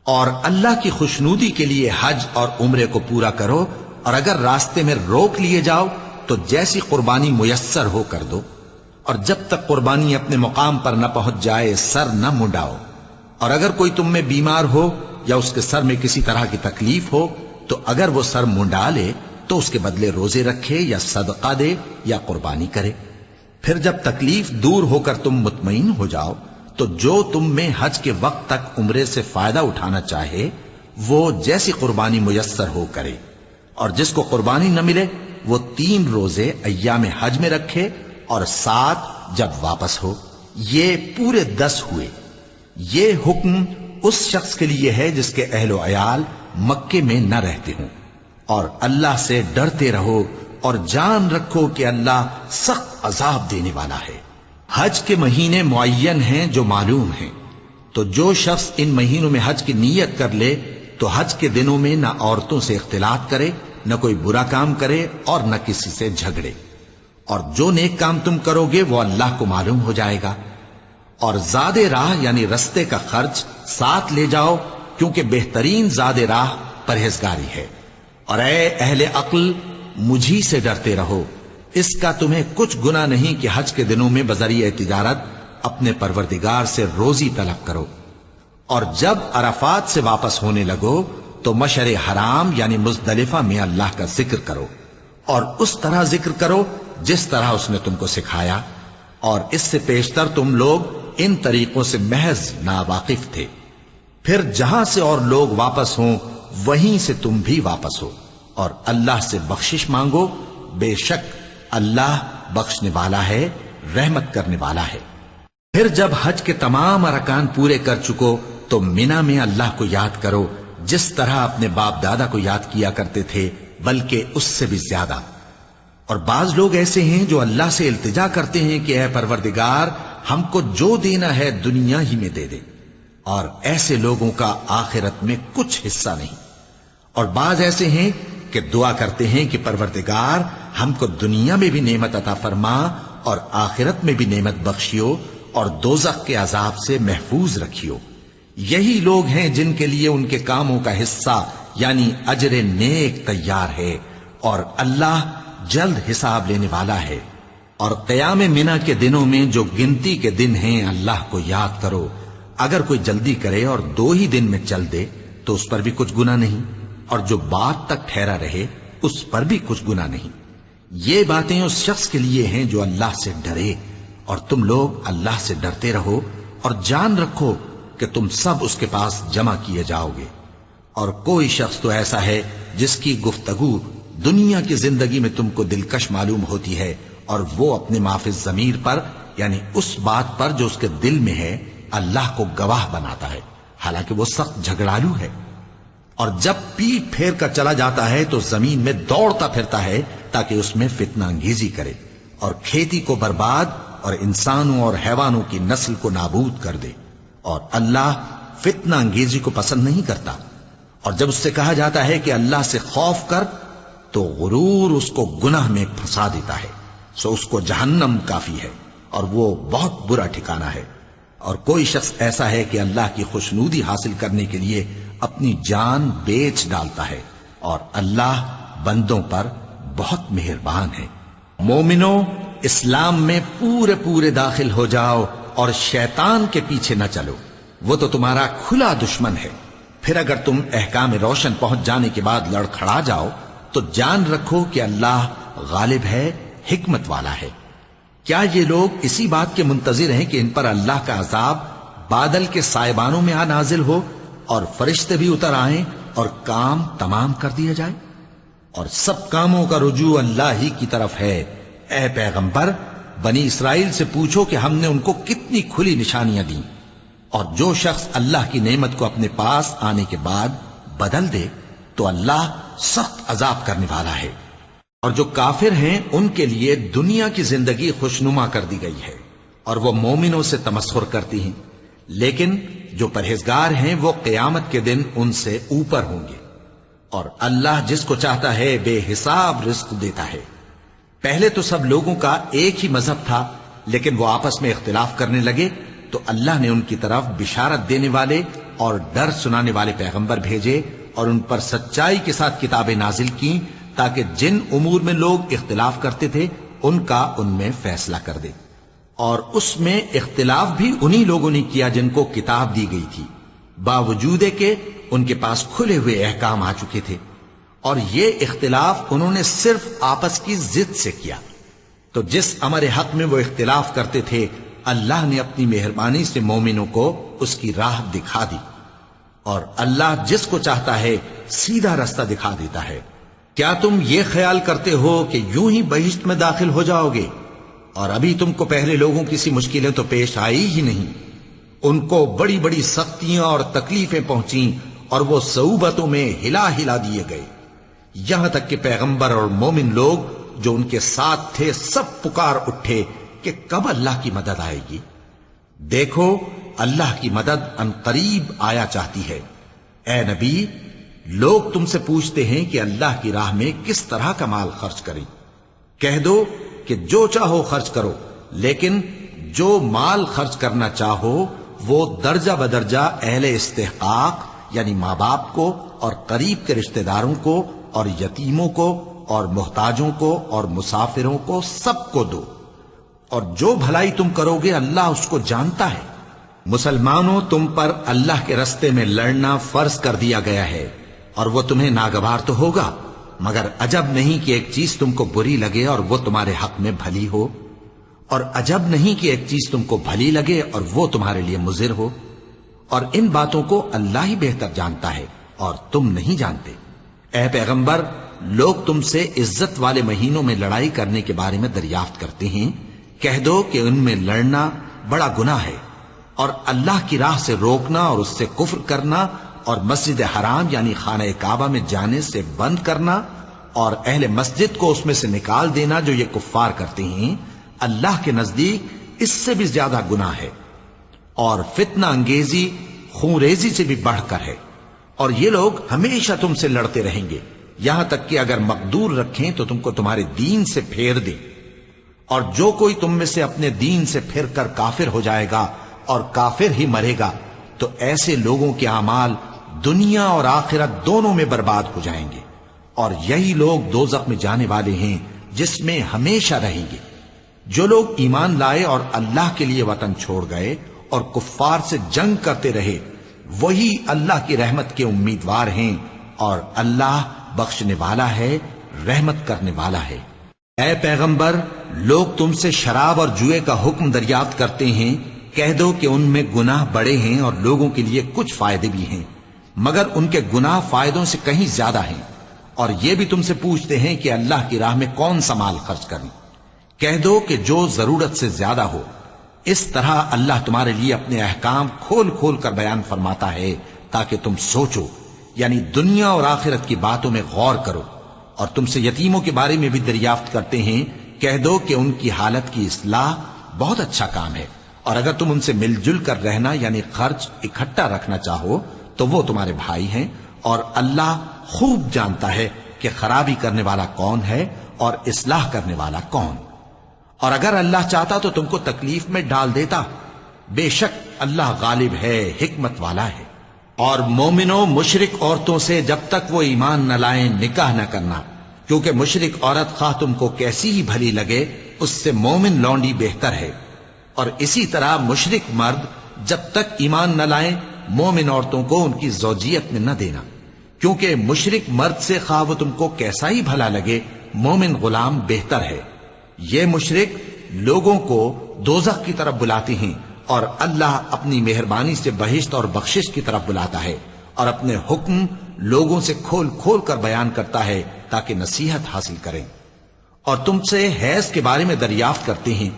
اور اللہ کی خوشنودی کے لیے حج اور عمرے کو پورا کرو، اور اگر راستے میں روک لیے جاؤ تو جیسی قربانی میسر ہو کر دو، اور جب تک قربانی اپنے مقام پر نہ پہنچ جائے سر نہ منڈاؤ۔ اور اگر کوئی تم میں بیمار ہو یا اس کے سر میں کسی طرح کی تکلیف ہو تو اگر وہ سر منڈا لے تو اس کے بدلے روزے رکھے یا صدقہ دے یا قربانی کرے۔ پھر جب تکلیف دور ہو کر تم مطمئن ہو جاؤ تو جو تم میں حج کے وقت تک عمرے سے فائدہ اٹھانا چاہے وہ جیسی قربانی میسر ہو کرے، اور جس کو قربانی نہ ملے وہ 3 روزے ایام حج میں رکھے اور 7 جب واپس ہو، یہ پورے 10 ہوئے۔ یہ حکم اس شخص کے لیے ہے جس کے اہل و عیال مکے میں نہ رہتے ہوں۔ اور اللہ سے ڈرتے رہو اور جان رکھو کہ اللہ سخت عذاب دینے والا ہے۔ حج کے مہینے معین ہیں جو معلوم ہیں، تو جو شخص ان مہینوں میں حج کی نیت کر لے تو حج کے دنوں میں نہ عورتوں سے اختلاط کرے، نہ کوئی برا کام کرے اور نہ کسی سے جھگڑے۔ اور جو نیک کام تم کرو گے وہ اللہ کو معلوم ہو جائے گا۔ اور زاد راہ یعنی رستے کا خرچ ساتھ لے جاؤ، کیونکہ بہترین زاد راہ پرہیزگاری ہے۔ اور اے اہل عقل، مجھی سے ڈرتے رہو، اس کا تمہیں کچھ گناہ نہیں کہ حج کے دنوں میں بذریعہ تجارت اپنے پروردگار سے روزی طلب کرو۔ اور جب عرفات سے واپس ہونے لگو تو مشعر حرام یعنی مزدلفہ میں اللہ کا ذکر کرو، اور اس طرح ذکر کرو جس طرح اس نے تم کو سکھایا، اور اس سے پیشتر تم لوگ ان طریقوں سے محض ناواقف تھے۔ پھر جہاں سے اور لوگ واپس ہوں وہیں سے تم بھی واپس ہو، اور اللہ سے بخشش مانگو، بے شک اللہ بخشنے والا ہے، رحمت کرنے والا ہے۔ پھر جب حج کے تمام ارکان پورے کر چکو تو مینا میں اللہ کو یاد کرو جس طرح اپنے باپ دادا کو یاد کیا کرتے تھے، بلکہ اس سے بھی زیادہ۔ اور بعض لوگ ایسے ہیں جو اللہ سے التجا کرتے ہیں کہ اے پروردگار ہم کو جو دینا ہے دنیا ہی میں دے دے، اور ایسے لوگوں کا آخرت میں کچھ حصہ نہیں۔ اور بعض ایسے ہیں کہ دعا کرتے ہیں کہ پروردگار ہم کو دنیا میں بھی نعمت عطا فرما اور آخرت میں بھی نعمت بخشیو اور دوزخ کے عذاب سے محفوظ رکھیو۔ یہی لوگ ہیں جن کے لیے ان کے کاموں کا حصہ یعنی اجر نیک تیار ہے، اور اللہ جلد حساب لینے والا ہے۔ اور قیام منا کے دنوں میں جو گنتی کے دن ہیں اللہ کو یاد کرو، اگر کوئی جلدی کرے اور 2 ہی دن میں چل دے تو اس پر بھی کچھ گناہ نہیں، اور جو بات تک ٹھہرا رہے اس پر بھی کچھ گناہ نہیں۔ یہ باتیں اس شخص کے لیے ہیں جو اللہ سے ڈرے، اور تم لوگ اللہ سے ڈرتے رہو اور جان رکھو کہ تم سب اس کے پاس جمع کیے جاؤ گے۔ اور کوئی شخص تو ایسا ہے جس کی گفتگو دنیا کی زندگی میں تم کو دلکش معلوم ہوتی ہے اور وہ اپنے معافی ضمیر پر یعنی اس بات پر جو اس کے دل میں ہے اللہ کو گواہ بناتا ہے، حالانکہ وہ سخت جھگڑالو ہے۔ اور جب پیٹ پھیر کر چلا جاتا ہے تو زمین میں دوڑتا پھرتا ہے تاکہ اس میں فتنہ انگیزی کرے اور کھیتی کو برباد اور انسانوں اور حیوانوں کی نسل کو نابود کر دے، اور اللہ فتنہ انگیزی کو پسند نہیں کرتا۔ اور جب اس سے کہا جاتا ہے کہ اللہ سے خوف کر تو غرور اس کو گناہ میں پھنسا دیتا ہے، سو اس کو جہنم کافی ہے اور وہ بہت برا ٹھکانہ ہے۔ اور کوئی شخص ایسا ہے کہ اللہ کی خوشنودی حاصل کرنے کے لیے اپنی جان بیچ ڈالتا ہے، اور اللہ بندوں پر بہت مہربان ہے۔ مومنو، اسلام میں پورے پورے داخل ہو جاؤ اور شیطان کے پیچھے نہ چلو، وہ تو تمہارا کھلا دشمن ہے۔ پھر اگر تم احکام روشن پہنچ جانے کے بعد لڑکھڑا جاؤ تو جان رکھو کہ اللہ غالب ہے، حکمت والا ہے۔ کیا یہ لوگ اسی بات کے منتظر ہیں کہ ان پر اللہ کا عذاب بادل کے سائبانوں میں آ نازل ہو اور فرشتے بھی اتر آئیں اور کام تمام کر دیا جائے؟ اور سب کاموں کا رجوع اللہ ہی کی طرف ہے۔ اے پیغمبر، بنی اسرائیل سے پوچھو کہ ہم نے ان کو کتنی کھلی نشانیاں دیں، اور جو شخص اللہ کی نعمت کو اپنے پاس آنے کے بعد بدل دے تو اللہ سخت عذاب کرنے والا ہے۔ اور جو کافر ہیں ان کے لیے دنیا کی زندگی خوشنما کر دی گئی ہے اور وہ مومنوں سے تمسخر کرتی ہیں، لیکن جو پرہیزگار ہیں وہ قیامت کے دن ان سے اوپر ہوں گے۔ اور اللہ جس کو چاہتا ہے بے حساب رزق دیتا ہے۔ پہلے تو سب لوگوں کا ایک ہی مذہب تھا، لیکن وہ آپس میں اختلاف کرنے لگے تو اللہ نے ان کی طرف بشارت دینے والے اور ڈر سنانے والے پیغمبر بھیجے اور ان پر سچائی کے ساتھ کتابیں نازل کی تاکہ جن امور میں لوگ اختلاف کرتے تھے ان کا ان میں فیصلہ کر دے۔ اور اس میں اختلاف بھی انہی لوگوں نے کیا جن کو کتاب دی گئی تھی، باوجود کہ ان کے پاس کھلے ہوئے احکام آ چکے تھے، اور یہ اختلاف انہوں نے صرف آپس کی ضد سے کیا۔ تو جس امر حق میں وہ اختلاف کرتے تھے اللہ نے اپنی مہربانی سے مومنوں کو اس کی راہ دکھا دی، اور اللہ جس کو چاہتا ہے سیدھا رستہ دکھا دیتا ہے۔ کیا تم یہ خیال کرتے ہو کہ یوں ہی بہشت میں داخل ہو جاؤ گے؟ اور ابھی تم کو پہلے لوگوں کی سی مشکلیں تو پیش آئی ہی نہیں، ان کو بڑی بڑی سختیاں اور تکلیفیں پہنچیں اور وہ صعوبتوں میں ہلا ہلا دیے گئے، یہاں تک کہ پیغمبر اور مومن لوگ جو ان کے ساتھ تھے سب پکار اٹھے کہ کب اللہ کی مدد آئے گی۔ دیکھو اللہ کی مدد ان قریب آیا چاہتی ہے۔ اے نبی، لوگ تم سے پوچھتے ہیں کہ اللہ کی راہ میں کس طرح کا مال خرچ کریں۔ کہہ دو کہ جو چاہو خرچ کرو، لیکن جو مال خرچ کرنا چاہو وہ درجہ بدرجہ اہل استحقاق یعنی ماں باپ کو اور قریب کے رشتہ داروں کو اور یتیموں کو اور محتاجوں کو اور مسافروں کو سب کو دو، اور جو بھلائی تم کرو گے اللہ اس کو جانتا ہے۔ مسلمانوں، تم پر اللہ کے رستے میں لڑنا فرض کر دیا گیا ہے، اور وہ تمہیں ناگوار تو ہوگا، مگر عجب نہیں کہ ایک چیز تم کو بری لگے اور وہ تمہارے حق میں بھلی ہو، اور عجب نہیں کہ ایک چیز تم کو بھلی لگے اور وہ تمہارے لیے مضر ہو، اور ان باتوں کو اللہ ہی بہتر جانتا ہے اور تم نہیں جانتے۔ اے پیغمبر، لوگ تم سے عزت والے مہینوں میں لڑائی کرنے کے بارے میں دریافت کرتے ہیں، کہہ دو کہ ان میں لڑنا بڑا گناہ ہے، اور اللہ کی راہ سے روکنا اور اس سے کفر کرنا اور مسجد حرام یعنی خانہ کعبہ میں جانے سے بند کرنا اور اہل مسجد کو اس میں سے نکال دینا جو یہ کفار کرتے ہیں، اللہ کے نزدیک اس سے بھی زیادہ گناہ ہے، اور فتنہ انگیزی خون ریزی سے بھی بڑھ کر ہے۔ اور یہ لوگ ہمیشہ تم سے لڑتے رہیں گے، یہاں تک کہ اگر مقدور رکھیں تو تم کو تمہارے دین سے پھیر دیں، اور جو کوئی تم میں سے اپنے دین سے پھر کر کافر ہو جائے گا اور کافر ہی مرے گا تو ایسے لوگوں کے اعمال دنیا اور آخرت دونوں میں برباد ہو جائیں گے، اور یہی لوگ دوزخ میں جانے والے ہیں جس میں ہمیشہ رہیں گے۔ جو لوگ ایمان لائے اور اللہ کے لیے وطن چھوڑ گئے اور کفار سے جنگ کرتے رہے وہی اللہ کی رحمت کے امیدوار ہیں، اور اللہ بخشنے والا ہے، رحمت کرنے والا ہے۔ اے پیغمبر، لوگ تم سے شراب اور جوئے کا حکم دریافت کرتے ہیں، کہہ دو کہ ان میں گناہ بڑے ہیں اور لوگوں کے لیے کچھ فائدے بھی ہیں، مگر ان کے گناہ فائدوں سے کہیں زیادہ ہیں۔ اور یہ بھی تم سے پوچھتے ہیں کہ اللہ کی راہ میں کون سا مال خرچ کریں، کہہ دو کہ جو ضرورت سے زیادہ ہو. اس طرح اللہ تمہارے لیے اپنے احکام کھول کھول کر بیان فرماتا ہے تاکہ تم سوچو، یعنی دنیا اور آخرت کی باتوں میں غور کرو. اور تم سے یتیموں کے بارے میں بھی دریافت کرتے ہیں، کہہ دو کہ ان کی حالت کی اصلاح بہت اچھا کام ہے، اور اگر تم ان سے مل جل کر رہنا یعنی خرچ اکٹھا رکھنا چاہو تو وہ تمہارے بھائی ہیں، اور اللہ خوب جانتا ہے کہ خرابی کرنے والا کون ہے اور اصلاح کرنے والا کون. اور اگر اللہ چاہتا تو تم کو تکلیف میں ڈال دیتا، بے شک اللہ غالب ہے، حکمت والا ہے. اور مومنوں مشرک عورتوں سے جب تک وہ ایمان نہ لائیں نکاح نہ کرنا، کیونکہ مشرک عورت خواہ تم کو کیسی ہی بھلی لگے اس سے مومن لونڈی بہتر ہے. اور اسی طرح مشرک مرد جب تک ایمان نہ لائیں مومن عورتوں کو ان کی زوجیت میں نہ دینا، کیونکہ مشرک مرد سے خواہ وہ تم کو کیسا ہی بھلا لگے مومن غلام بہتر ہے. یہ مشرک لوگوں کو دوزخ کی طرف بلاتے ہیں، اور اللہ اپنی مہربانی سے بہشت اور بخشش کی طرف بلاتا ہے، اور اپنے حکم لوگوں سے کھول کھول کر بیان کرتا ہے تاکہ نصیحت حاصل کریں. اور تم سے حیض کے بارے میں دریافت کرتے ہیں،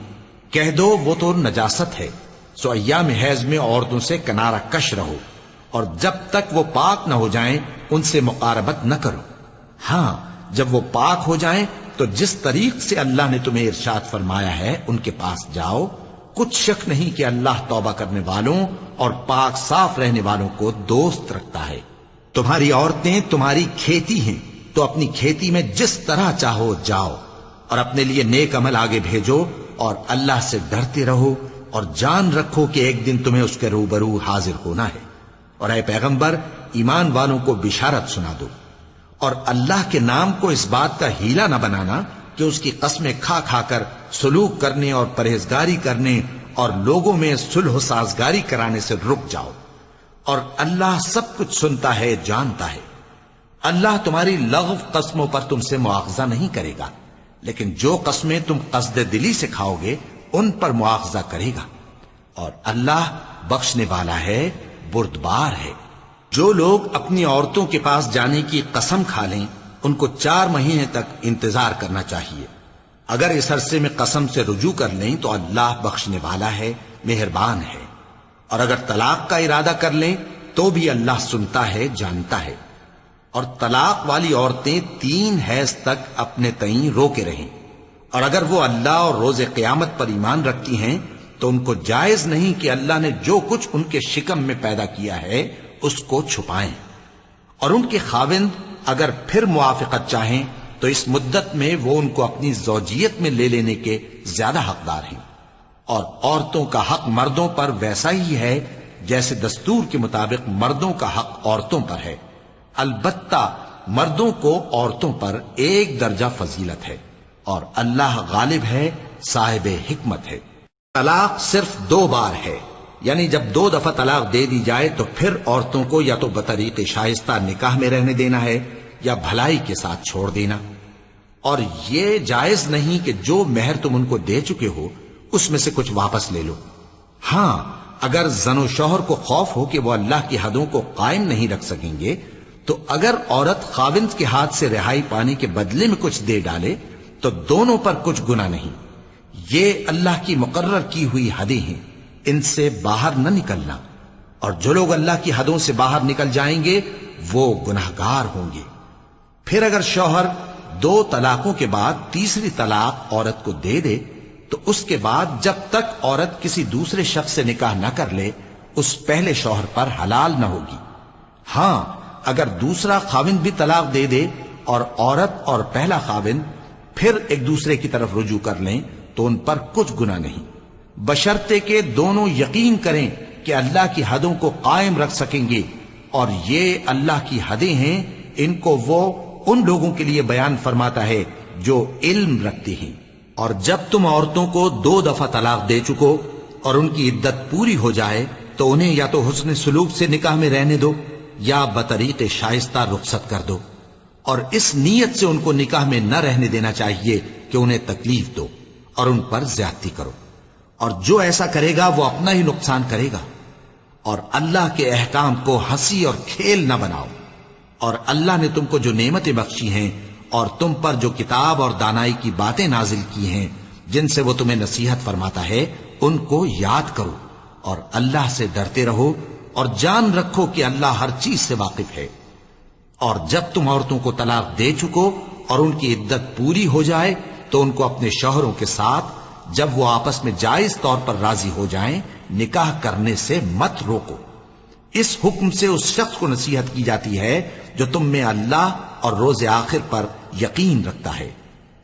کہہ دو وہ تو نجاست ہے، سو ایام حیض میں عورتوں سے کنارہ کش رہو، اور جب تک وہ پاک نہ ہو جائیں ان سے مقاربت نہ کرو. ہاں جب وہ پاک ہو جائیں تو جس طریق سے اللہ نے تمہیں ارشاد فرمایا ہے ان کے پاس جاؤ. کچھ شک نہیں کہ اللہ توبہ کرنے والوں اور پاک صاف رہنے والوں کو دوست رکھتا ہے. تمہاری عورتیں تمہاری کھیتی ہیں، تو اپنی کھیتی میں جس طرح چاہو جاؤ، اور اپنے لیے نیک عمل آگے بھیجو، اور اللہ سے ڈرتے رہو، اور جان رکھو کہ ایک دن تمہیں اس کے روبرو حاضر ہونا ہے. اور اے پیغمبر ایمان والوں کو بشارت سنا دو، اور اللہ کے نام کو اس بات کا ہیلا نہ بنانا کہ اس کی قسمیں کھا کھا کر سلوک کرنے اور پرہیزگاری کرنے اور لوگوں میں صلح و سازگاری کرانے سے رک جاؤ. اور اللہ سب کچھ سنتا ہے، جانتا ہے. اللہ تمہاری لغو قسموں پر تم سے مواخذہ نہیں کرے گا، لیکن جو قسمیں تم قصد دلی سے کھاؤ گے ان پر مواخذہ کرے گا. اور اللہ بخشنے والا ہے، بردبار ہے. جو لوگ اپنی عورتوں کے پاس جانے کی قسم کھا لیں ان کو 4 مہینے تک انتظار کرنا چاہیے. اگر اس عرصے میں قسم سے رجوع کر لیں تو اللہ بخشنے والا ہے، مہربان ہے. اور اگر طلاق کا ارادہ کر لیں تو بھی اللہ سنتا ہے، جانتا ہے. اور طلاق والی عورتیں 3 حیض تک اپنے تئیں روکے رہیں، اور اگر وہ اللہ اور روز قیامت پر ایمان رکھتی ہیں تو ان کو جائز نہیں کہ اللہ نے جو کچھ ان کے شکم میں پیدا کیا ہے اس کو چھپائیں. اور ان کے خاوند اگر پھر موافقت چاہیں تو اس مدت میں وہ ان کو اپنی زوجیت میں لے لینے کے زیادہ حقدار ہیں. اور عورتوں کا حق مردوں پر ویسا ہی ہے جیسے دستور کے مطابق مردوں کا حق عورتوں پر ہے. البتہ مردوں کو عورتوں پر 1 درجہ فضیلت ہے، اور اللہ غالب ہے، صاحب حکمت ہے. طلاق صرف 2 بار ہے، یعنی جب 2 دفعہ طلاق دے دی جائے تو پھر عورتوں کو یا تو بطریق شائستہ نکاح میں رہنے دینا ہے یا بھلائی کے ساتھ چھوڑ دینا. اور یہ جائز نہیں کہ جو مہر تم ان کو دے چکے ہو اس میں سے کچھ واپس لے لو. ہاں اگر زن و شوہر کو خوف ہو کہ وہ اللہ کی حدوں کو قائم نہیں رکھ سکیں گے تو اگر عورت خاوند کے ہاتھ سے رہائی پانے کے بدلے میں کچھ دے ڈالے تو دونوں پر کچھ گناہ نہیں. یہ اللہ کی مقرر کی ہوئی حدیں ہیں، ان سے باہر نہ نکلنا. اور جو لوگ اللہ کی حدوں سے باہر نکل جائیں گے وہ گناہگار ہوں گے. پھر اگر شوہر 2 طلاقوں کے بعد تیسری طلاق عورت کو دے دے تو اس کے بعد جب تک عورت کسی دوسرے شخص سے نکاح نہ کر لے اس پہلے شوہر پر حلال نہ ہوگی. ہاں اگر دوسرا خاوند بھی طلاق دے دے اور عورت اور پہلا خاوند پھر ایک دوسرے کی طرف رجوع کر لیں تو ان پر کچھ گناہ نہیں، بشرطے کہ دونوں یقین کریں کہ اللہ کی حدوں کو قائم رکھ سکیں گے. اور یہ اللہ کی حدیں ہیں، ان کو وہ ان لوگوں کے لیے بیان فرماتا ہے جو علم رکھتے ہیں. اور جب تم عورتوں کو 2 دفعہ طلاق دے چکو اور ان کی عدت پوری ہو جائے تو انہیں یا تو حسن سلوک سے نکاح میں رہنے دو یا بطریق شائستہ رخصت کر دو. اور اس نیت سے ان کو نکاح میں نہ رہنے دینا چاہیے کہ انہیں تکلیف دو اور ان پر زیادتی کرو. اور جو ایسا کرے گا وہ اپنا ہی نقصان کرے گا. اور اللہ کے احکام کو ہنسی اور کھیل نہ بناؤ. اور اللہ نے تم کو جو نعمتیں بخشی ہیں اور تم پر جو کتاب اور دانائی کی باتیں نازل کی ہیں جن سے وہ تمہیں نصیحت فرماتا ہے ان کو یاد کرو، اور اللہ سے ڈرتے رہو، اور جان رکھو کہ اللہ ہر چیز سے واقف ہے۔ اور جب تم عورتوں کو طلاق دے چکو اور ان کی عدت پوری ہو جائے تو ان کو اپنے شوہروں کے ساتھ جب وہ آپس میں جائز طور پر راضی ہو جائیں نکاح کرنے سے مت روکو۔ اس حکم سے اس شخص کو نصیحت کی جاتی ہے جو تم میں اللہ اور روز آخر پر یقین رکھتا ہے۔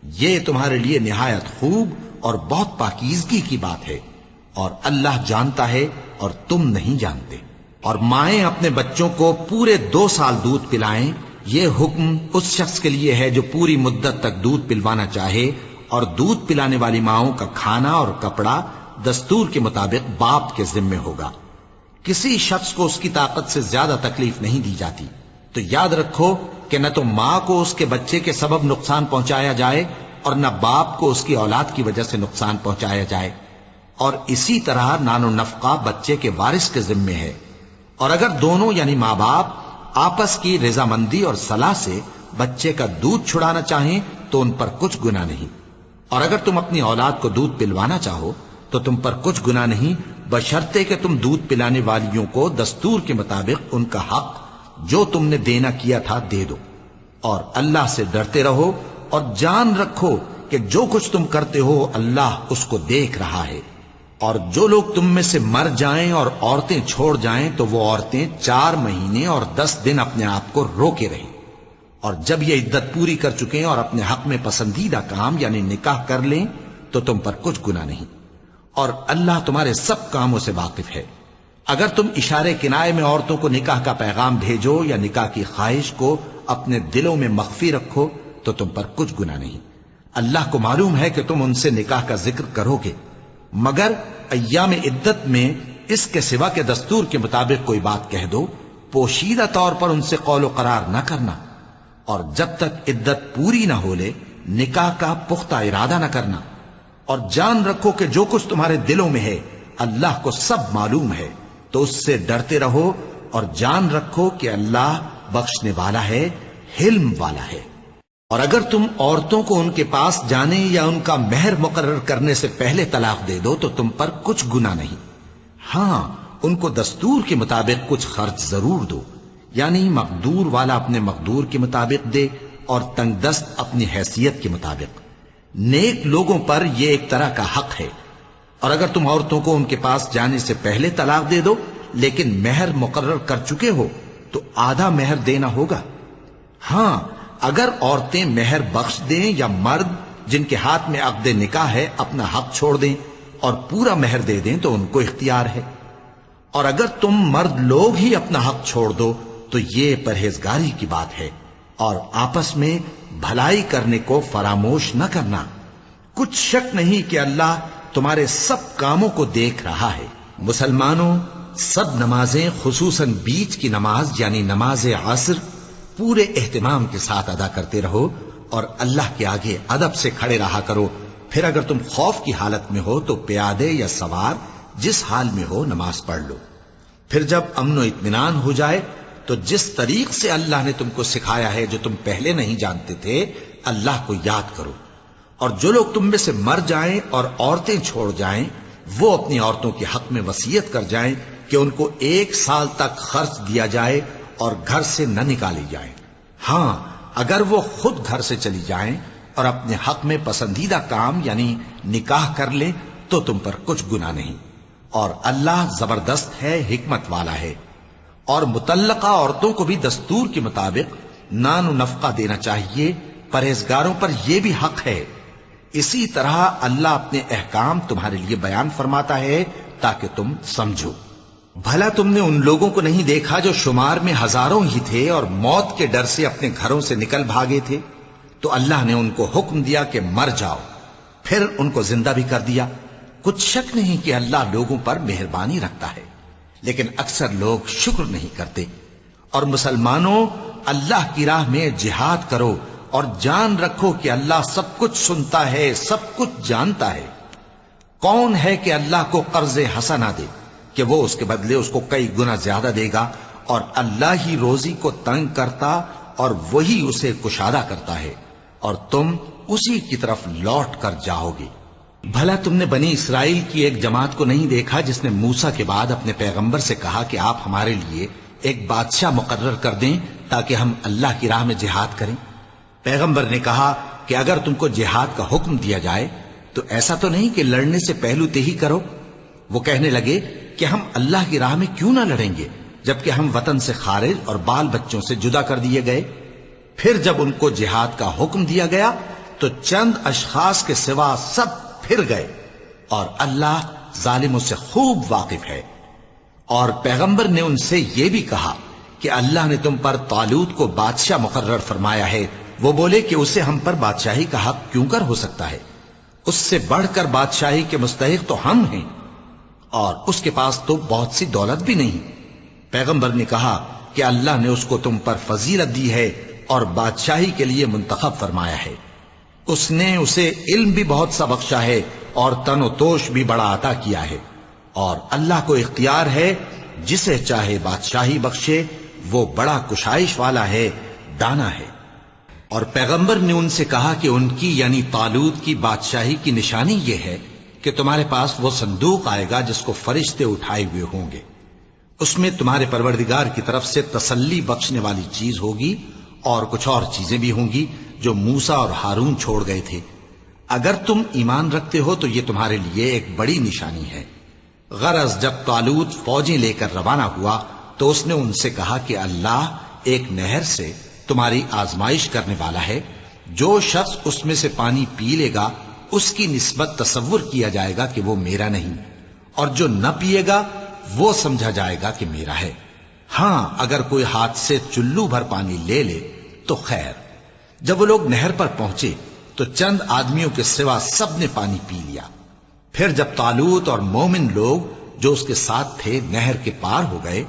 یہ تمہارے لیے نہایت خوب اور بہت پاکیزگی کی بات ہے، اور اللہ جانتا ہے اور تم نہیں جانتے۔ اور مائیں اپنے بچوں کو پورے 2 سال دودھ پلائیں، یہ حکم اس شخص کے لیے ہے جو پوری مدت تک دودھ پلوانا چاہے، اور دودھ پلانے والی ماؤں کا کھانا اور کپڑا دستور کے مطابق باپ کے ذمے ہوگا۔ کسی شخص کو اس کی طاقت سے زیادہ تکلیف نہیں دی جاتی، تو یاد رکھو کہ نہ تو ماں کو اس کے بچے کے سبب نقصان پہنچایا جائے اور نہ باپ کو اس کی اولاد کی وجہ سے نقصان پہنچایا جائے، اور اسی طرح نان و نفقہ بچے کے وارث کے ذمے ہے۔ اور اگر دونوں یعنی ماں باپ آپس کی رضامندی اور صلاح سے بچے کا دودھ چھڑانا چاہیں تو ان پر کچھ گناہ نہیں، اور اگر تم اپنی اولاد کو دودھ پلوانا چاہو تو تم پر کچھ گناہ نہیں، بشرطے کہ تم دودھ پلانے والیوں کو دستور کے مطابق ان کا حق جو تم نے دینا کیا تھا دے دو۔ اور اللہ سے ڈرتے رہو اور جان رکھو کہ جو کچھ تم کرتے ہو اللہ اس کو دیکھ رہا ہے۔ اور جو لوگ تم میں سے مر جائیں اور عورتیں چھوڑ جائیں تو وہ عورتیں 4 مہینے اور 10 دن اپنے آپ کو روکے رہیں، اور جب یہ عدت پوری کر چکیں اور اپنے حق میں پسندیدہ کام یعنی نکاح کر لیں تو تم پر کچھ گناہ نہیں، اور اللہ تمہارے سب کاموں سے واقف ہے۔ اگر تم اشارے کنائے میں عورتوں کو نکاح کا پیغام بھیجو یا نکاح کی خواہش کو اپنے دلوں میں مخفی رکھو تو تم پر کچھ گناہ نہیں۔ اللہ کو معلوم ہے کہ تم ان سے نکاح کا ذکر کرو گے، مگر ایام عدت میں اس کے سوا کے دستور کے مطابق کوئی بات کہہ دو، پوشیدہ طور پر ان سے قول و قرار نہ کرنا، اور جب تک عدت پوری نہ ہو لے نکاح کا پختہ ارادہ نہ کرنا۔ اور جان رکھو کہ جو کچھ تمہارے دلوں میں ہے اللہ کو سب معلوم ہے، تو اس سے ڈرتے رہو اور جان رکھو کہ اللہ بخشنے والا ہے، حلم والا ہے۔ اور اگر تم عورتوں کو ان کے پاس جانے یا ان کا مہر مقرر کرنے سے پہلے طلاق دے دو تو تم پر کچھ گناہ نہیں، ہاں ان کو دستور کے مطابق کچھ خرچ ضرور دو، یعنی مقدور والا اپنے مقدور کے مطابق دے اور تنگ دست اپنی حیثیت کے مطابق۔ نیک لوگوں پر یہ ایک طرح کا حق ہے۔ اور اگر تم عورتوں کو ان کے پاس جانے سے پہلے طلاق دے دو لیکن مہر مقرر کر چکے ہو تو آدھا مہر دینا ہوگا۔ ہاں اگر عورتیں مہر بخش دیں یا مرد جن کے ہاتھ میں عقد نکاح ہے اپنا حق چھوڑ دیں اور پورا مہر دے دیں تو ان کو اختیار ہے۔ اور اگر تم مرد لوگ ہی اپنا حق چھوڑ دو تو یہ پرہیزگاری کی بات ہے، اور آپس میں بھلائی کرنے کو فراموش نہ کرنا۔ کچھ شک نہیں کہ اللہ تمہارے سب کاموں کو دیکھ رہا ہے۔ مسلمانوں، سب نمازیں خصوصاً بیچ کی نماز یعنی نماز عصر پورے اہتمام کے ساتھ ادا کرتے رہو اور اللہ کے آگے ادب سے کھڑے رہا کرو۔ پھر اگر تم خوف کی حالت میں ہو تو پیادے یا سوار جس حال میں ہو نماز پڑھ لو۔ پھر جب امن و اطمینان ہو جائے تو جس طریق سے اللہ نے تم کو سکھایا ہے جو تم پہلے نہیں جانتے تھے اللہ کو یاد کرو۔ اور جو لوگ تم میں سے مر جائیں اور عورتیں چھوڑ جائیں وہ اپنی عورتوں کے حق میں وصیت کر جائیں کہ ان کو 1 سال تک خرچ دیا جائے اور گھر سے نہ نکالی جائیں۔ ہاں اگر وہ خود گھر سے چلی جائیں اور اپنے حق میں پسندیدہ کام یعنی نکاح کر لیں تو تم پر کچھ گناہ نہیں، اور اللہ زبردست ہے، حکمت والا ہے۔ اور مطلقہ عورتوں کو بھی دستور کے مطابق نان و نفقہ دینا چاہیے، پرہیزگاروں پر یہ بھی حق ہے۔ اسی طرح اللہ اپنے احکام تمہارے لیے بیان فرماتا ہے تاکہ تم سمجھو۔ بھلا تم نے ان لوگوں کو نہیں دیکھا جو شمار میں ہزاروں ہی تھے اور موت کے ڈر سے اپنے گھروں سے نکل بھاگے تھے؟ تو اللہ نے ان کو حکم دیا کہ مر جاؤ، پھر ان کو زندہ بھی کر دیا۔ کچھ شک نہیں کہ اللہ لوگوں پر مہربانی رکھتا ہے، لیکن اکثر لوگ شکر نہیں کرتے۔ اور مسلمانوں، اللہ کی راہ میں جہاد کرو اور جان رکھو کہ اللہ سب کچھ سنتا ہے، سب کچھ جانتا ہے۔ کون ہے کہ اللہ کو قرض حسنہ دے کہ وہ اس کے بدلے اس کو کئی گنا زیادہ دے گا؟ اور اللہ ہی روزی کو تنگ کرتا اور وہی اسے کشادہ کرتا ہے، اور تم اسی کی طرف لوٹ کر جاؤ گے۔ بھلا تم نے بنی اسرائیل کی ایک جماعت کو نہیں دیکھا جس نے موسیٰ کے بعد اپنے پیغمبر سے کہا کہ آپ ہمارے لیے ایک بادشاہ مقرر کر دیں تاکہ ہم اللہ کی راہ میں جہاد کریں؟ پیغمبر نے کہا کہ اگر تم کو جہاد کا حکم دیا جائے تو ایسا تو نہیں کہ لڑنے سے پہلو تہی کرو۔ وہ کہنے لگے کہ ہم اللہ کی راہ میں کیوں نہ لڑیں گے جبکہ ہم وطن سے خارج اور بال بچوں سے جدا کر دیے گئے۔ پھر جب ان کو جہاد کا حکم دیا گیا تو چند اشخاص کے سوا سب پھر گئے، اور اللہ ظالموں سے خوب واقف ہے۔ اور پیغمبر نے ان سے یہ بھی کہا کہ اللہ نے تم پر طالوت کو بادشاہ مقرر فرمایا ہے۔ وہ بولے کہ اسے ہم پر بادشاہی کا حق کیوں کر ہو سکتا ہے؟ اس سے بڑھ کر بادشاہی کے مستحق تو ہم ہیں، اور اس کے پاس تو بہت سی دولت بھی نہیں۔ پیغمبر نے کہا کہ اللہ نے اس کو تم پر فضیلت دی ہے اور بادشاہی کے لیے منتخب فرمایا ہے۔ اس نے اسے علم بھی بہت سا بخشا ہے اور تن و توش بھی بڑا عطا کیا ہے، اور اللہ کو اختیار ہے جسے چاہے بادشاہی بخشے، وہ بڑا کشائش والا ہے، دانا ہے۔ اور پیغمبر نے ان سے کہا کہ ان کی یعنی طالوت کی بادشاہی کی نشانی یہ ہے کہ تمہارے پاس وہ صندوق آئے گا جس کو فرشتے اٹھائے ہوئے ہوں گے۔ اس میں تمہارے پروردگار کی طرف سے تسلی بخشنے والی چیز ہوگی اور کچھ اور چیزیں بھی ہوں گی جو موسیٰ اور ہارون چھوڑ گئے تھے۔ اگر تم ایمان رکھتے ہو تو یہ تمہارے لیے ایک بڑی نشانی ہے۔ غرض جب طالوت فوجیں لے کر روانہ ہوا تو اس نے ان سے کہا کہ اللہ ایک نہر سے تمہاری آزمائش کرنے والا ہے، جو شخص اس میں سے پانی پی لے گا اس کی نسبت تصور کیا جائے گا کہ وہ میرا نہیں، اور جو نہ پیے گا وہ سمجھا جائے گا کہ میرا ہے۔ ہاں اگر کوئی ہاتھ سے چلو بھر پانی لے لے تو خیر۔ جب وہ لوگ نہر پر پہنچے تو چند آدمیوں کے سوا سب نے پانی پی لیا۔ پھر جب طالوت اور مومن لوگ جو اس کے ساتھ تھے نہر کے پار ہو گئے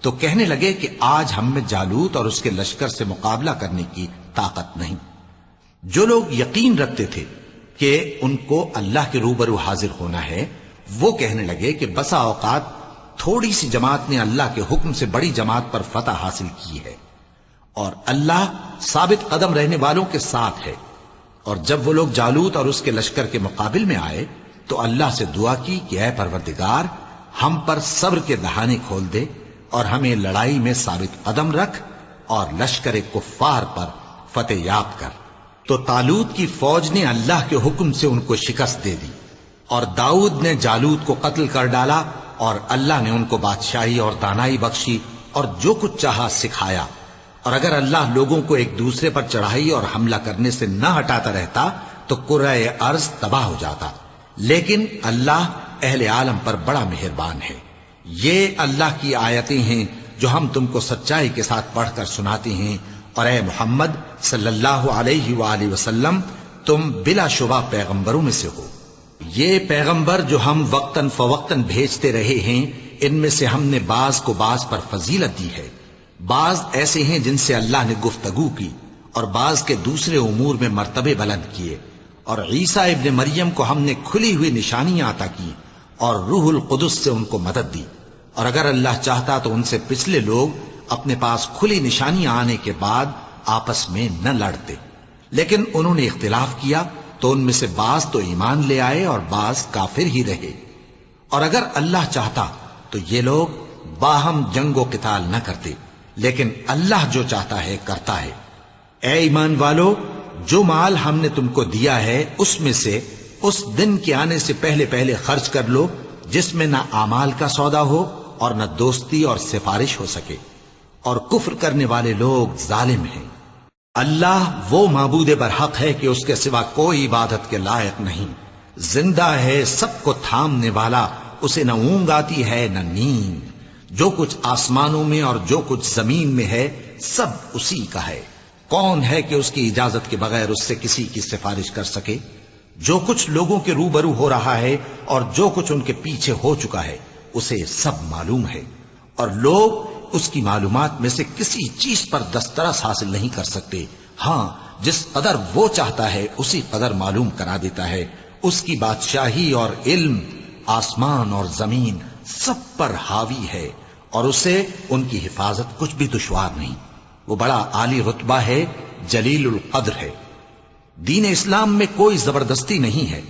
تو کہنے لگے کہ آج ہم میں جالوت اور اس کے لشکر سے مقابلہ کرنے کی طاقت نہیں۔ جو لوگ یقین رکھتے تھے کہ ان کو اللہ کے روبرو حاضر ہونا ہے، وہ کہنے لگے کہ بسا اوقات تھوڑی سی جماعت نے اللہ کے حکم سے بڑی جماعت پر فتح حاصل کی ہے، اور اللہ ثابت قدم رہنے والوں کے ساتھ ہے۔ اور جب وہ لوگ جالوت اور اس کے لشکر کے مقابل میں آئے تو اللہ سے دعا کی کہ اے پروردگار، ہم پر صبر کے دہانے کھول دے اور ہمیں لڑائی میں ثابت قدم رکھ اور لشکر کفار پر فتح یاب کر۔ تو طالوت کی فوج نے اللہ کے حکم سے ان کو شکست دے دی، اور داؤد نے جالوت کو قتل کر ڈالا، اور اللہ نے ان کو بادشاہی اور دانائی بخشی اور جو کچھ چاہا سکھایا۔ اور اگر اللہ لوگوں کو ایک دوسرے پر چڑھائی اور حملہ کرنے سے نہ ہٹاتا رہتا تو کرۂ ارض تباہ ہو جاتا، لیکن اللہ اہل عالم پر بڑا مہربان ہے۔ یہ اللہ کی آیتیں ہیں جو ہم تم کو سچائی کے ساتھ پڑھ کر سناتے ہیں، اور اے محمد صلی اللہ علیہ وآلہ وسلم تم بلا شبہ پیغمبروں میں سے ہو۔ یہ پیغمبر جو ہم وقتاً فوقتاً بھیجتے رہے ہیں، ان میں سے ہم نے بعض کو بعض پر فضیلت دی ہے۔ بعض ایسے ہیں جن سے اللہ نے گفتگو کی، اور بعض کے دوسرے امور میں مرتبے بلند کیے۔ اور عیسیٰ ابن مریم کو ہم نے کھلی ہوئی نشانیاں عطا کی اور روح القدس سے ان کو مدد دی، اور اگر اللہ چاہتا تو ان سے پچھلے لوگ اپنے پاس کھلی نشانیاں آنے کے بعد آپس میں نہ لڑتے، لیکن انہوں نے اختلاف کیا تو ان میں سے بعض تو ایمان لے آئے اور بعض کافر ہی رہے۔ اور اگر اللہ چاہتا تو یہ لوگ باہم جنگ و قتال نہ کرتے، لیکن اللہ جو چاہتا ہے کرتا ہے۔ اے ایمان والو، جو مال ہم نے تم کو دیا ہے اس میں سے اس دن کے آنے سے پہلے پہلے خرچ کر لو جس میں نہ اعمال کا سودا ہو اور نہ دوستی اور سفارش ہو سکے، اور کفر کرنے والے لوگ ظالم ہیں۔ اللہ وہ معبود برحق ہے کہ اس کے سوا کوئی عبادت کے لائق نہیں، زندہ ہے، سب کو تھامنے والا، اسے نہ اونگ آتی ہے نہ نیند۔ جو کچھ آسمانوں میں اور جو کچھ زمین میں ہے سب اسی کا ہے۔ کون ہے کہ اس کی اجازت کے بغیر اس سے کسی کی سفارش کر سکے؟ جو کچھ لوگوں کے روبرو ہو رہا ہے اور جو کچھ ان کے پیچھے ہو چکا ہے اسے سب معلوم ہے، اور لوگ اس کی معلومات میں سے کسی چیز پر دسترس حاصل نہیں کر سکتے۔ ہاں جس قدر وہ چاہتا ہے اسی قدر معلوم کرا دیتا ہے۔ اس کی بادشاہی اور علم آسمان اور زمین سب پر حاوی ہے، اور اسے ان کی حفاظت کچھ بھی دشوار نہیں۔ وہ بڑا عالی رتبہ ہے، جلیل القدر ہے۔ دین اسلام میں کوئی زبردستی نہیں ہے،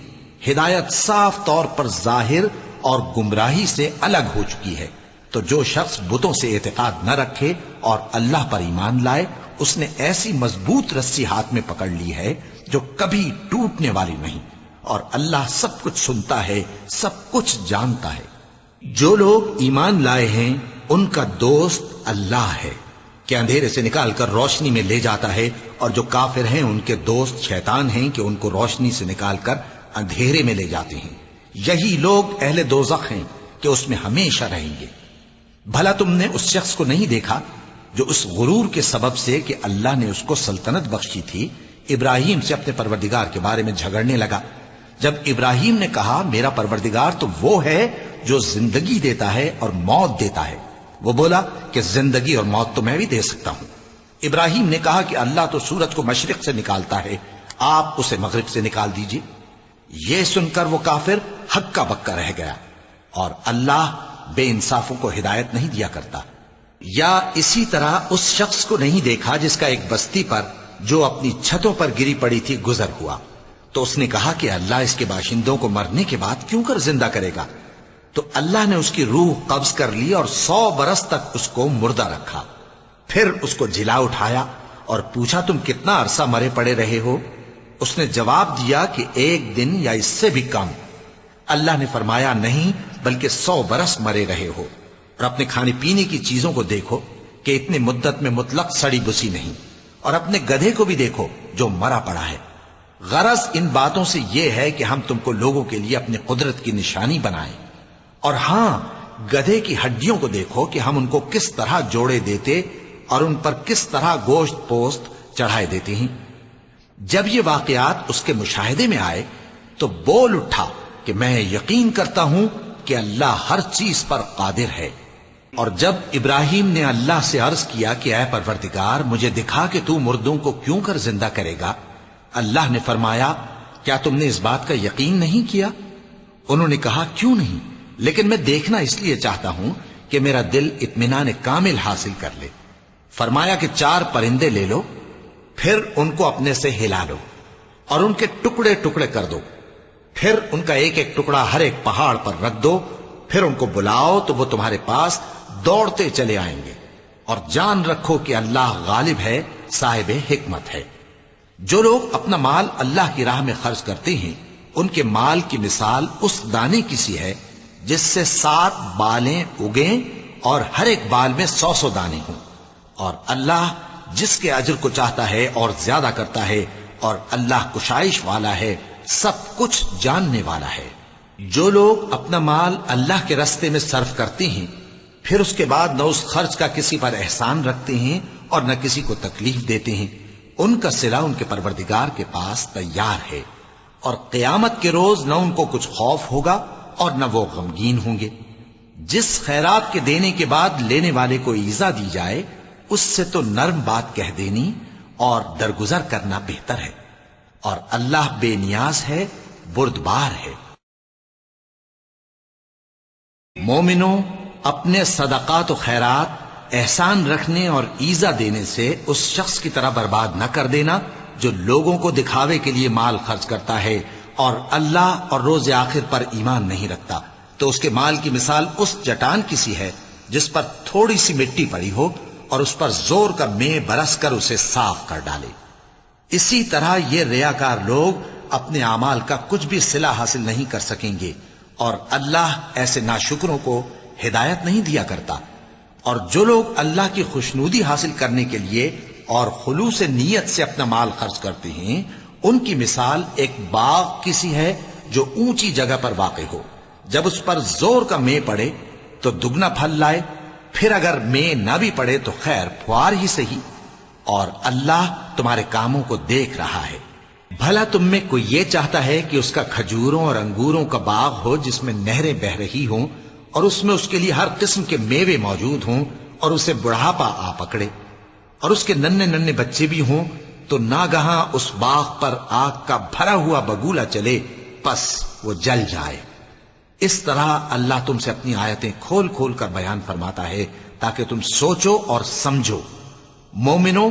ہدایت صاف طور پر ظاہر اور گمراہی سے الگ ہو چکی ہے۔ تو جو شخص بتوں سے اعتقاد نہ رکھے اور اللہ پر ایمان لائے، اس نے ایسی مضبوط رسی ہاتھ میں پکڑ لی ہے جو کبھی ٹوٹنے والی نہیں، اور اللہ سب کچھ سنتا ہے، سب کچھ جانتا ہے۔ جو لوگ ایمان لائے ہیں ان کا دوست اللہ ہے کہ اندھیرے سے نکال کر روشنی میں لے جاتا ہے، اور جو کافر ہیں ان کے دوست شیطان ہیں کہ ان کو روشنی سے نکال کر اندھیرے میں لے جاتے ہیں۔ یہی لوگ اہل دوزخ ہیں کہ اس میں ہمیشہ رہیں گے۔ بھلا تم نے اس شخص کو نہیں دیکھا جو اس غرور کے سبب سے کہ اللہ نے اس کو سلطنت بخشی تھی، ابراہیم سے اپنے پروردگار کے بارے میں جھگڑنے لگا؟ جب ابراہیم نے کہا میرا پروردگار تو وہ ہے جو زندگی دیتا ہے اور موت دیتا ہے، وہ بولا کہ زندگی اور موت تو میں بھی دے سکتا ہوں۔ ابراہیم نے کہا کہ اللہ تو سورج کو مشرق سے نکالتا ہے، آپ اسے مغرب سے نکال دیجئے۔ یہ سن کر وہ کافر ہکا بکا رہ گیا، اور اللہ بے انصافوں کو ہدایت نہیں دیا کرتا۔ یا اسی طرح اس شخص کو نہیں دیکھا جس کا ایک بستی پر جو اپنی چھتوں پر گری پڑی تھی گزر ہوا، تو اس نے کہا کہ اللہ اس کے باشندوں کو مرنے کے بعد کیوں کر زندہ کرے گا؟ تو اللہ نے اس کی روح قبض کر لی اور 100 برس تک اس کو مردہ رکھا۔ پھر اس کو جلا اٹھایا اور پوچھا تم کتنا عرصہ مرے پڑے رہے ہو؟ اس نے جواب دیا کہ 1 دن یا اس سے بھی کم۔ اللہ نے فرمایا نہیں بلکہ 100 برس مرے رہے ہو، اور اپنے کھانے پینے کی چیزوں کو دیکھو کہ اتنی مدت میں مطلق سڑی بسی نہیں، اور اپنے گدھے کو بھی دیکھو جو مرا پڑا ہے۔ غرض ان باتوں سے یہ ہے کہ ہم تم کو لوگوں کے لیے اپنی قدرت کی نشانی بنائیں، اور ہاں گدھے کی ہڈیوں کو دیکھو کہ ہم ان کو کس طرح جوڑے دیتے اور ان پر کس طرح گوشت پوست چڑھائے دیتے ہیں۔ جب یہ واقعات اس کے مشاہدے میں آئے تو بول اٹھا کہ میں یقین کرتا ہوں کہ اللہ ہر چیز پر قادر ہے۔ اور جب ابراہیم نے اللہ سے عرض کیا کہ اے پروردگار مجھے دکھا کہ تو مردوں کو کیوں کر زندہ کرے گا، اللہ نے فرمایا کیا تم نے اس بات کا یقین نہیں کیا؟ انہوں نے کہا کیوں نہیں، لیکن میں دیکھنا اس لیے چاہتا ہوں کہ میرا دل اطمینان کامل حاصل کر لے۔ فرمایا کہ 4 پرندے لے لو، پھر ان کو اپنے سے ہلا لو اور ان کے ٹکڑے ٹکڑے کر دو، پھر ان کا ایک ایک ٹکڑا ہر ایک پہاڑ پر رکھ دو، پھر ان کو بلاؤ تو وہ تمہارے پاس دوڑتے چلے آئیں گے، اور جان رکھو کہ اللہ غالب ہے، صاحب حکمت ہے۔ جو لوگ اپنا مال اللہ کی راہ میں خرچ کرتے ہیں ان کے مال کی مثال اس دانے کی سی ہے جس سے 7 بالیں اگیں اور ہر ایک بال میں 100 دانے ہوں، اور اللہ جس کے اجر کو چاہتا ہے اور زیادہ کرتا ہے، اور اللہ کشائش والا ہے، سب کچھ جاننے والا ہے۔ جو لوگ اپنا مال اللہ کے راستے میں صرف کرتے ہیں پھر اس کے بعد نہ اس خرچ کا کسی پر احسان رکھتے ہیں اور نہ کسی کو تکلیف دیتے ہیں، ان کا صلہ ان کے پروردگار کے پاس تیار ہے، اور قیامت کے روز نہ ان کو کچھ خوف ہوگا اور نہ وہ غمگین ہوں گے۔ جس خیرات کے دینے کے بعد لینے والے کو ایذا دی جائے اس سے تو نرم بات کہہ دینی اور درگزر کرنا بہتر ہے، اور اللہ بے نیاز ہے، بردبار ہے۔ مومنوں، اپنے صدقات و خیرات احسان رکھنے اور ایذا دینے سے اس شخص کی طرح برباد نہ کر دینا جو لوگوں کو دکھاوے کے لیے مال خرچ کرتا ہے اور اللہ اور روز آخر پر ایمان نہیں رکھتا، تو اس کے مال کی مثال اس چٹان کی سی ہے جس پر تھوڑی سی مٹی پڑی ہو اور اس پر زور کا مے برس کر اسے صاف کر ڈالے۔ اسی طرح یہ ریاکار لوگ اپنے اعمال کا کچھ بھی صلہ حاصل نہیں کر سکیں گے، اور اللہ ایسے ناشکروں کو ہدایت نہیں دیا کرتا۔ اور جو لوگ اللہ کی خوشنودی حاصل کرنے کے لیے اور خلوص نیت سے اپنا مال خرچ کرتے ہیں ان کی مثال ایک باغ کی سی ہے جو اونچی جگہ پر واقع ہو، جب اس پر زور کا مے پڑے تو دگنا پھل لائے، پھر اگر مے نہ بھی پڑے تو خیر پھوار ہی صحیح، اور اللہ تمہارے کاموں کو دیکھ رہا ہے۔ بھلا تم میں کوئی یہ چاہتا ہے کہ اس کا کھجوروں اور انگوروں کا باغ ہو جس میں نہریں بہ رہی ہوں اور اس میں اس کے لیے ہر قسم کے میوے موجود ہوں، اور اسے بڑھاپا آ پکڑے اور اس کے ننھے ننھے بچے بھی ہوں، تو ناگہاں اس باغ پر آگ کا بھرا ہوا بگولا چلے، پس وہ جل جائے۔ اس طرح اللہ تم سے اپنی آیتیں کھول کھول کر بیان فرماتا ہے تاکہ تم سوچو اور سمجھو۔ مومنوں،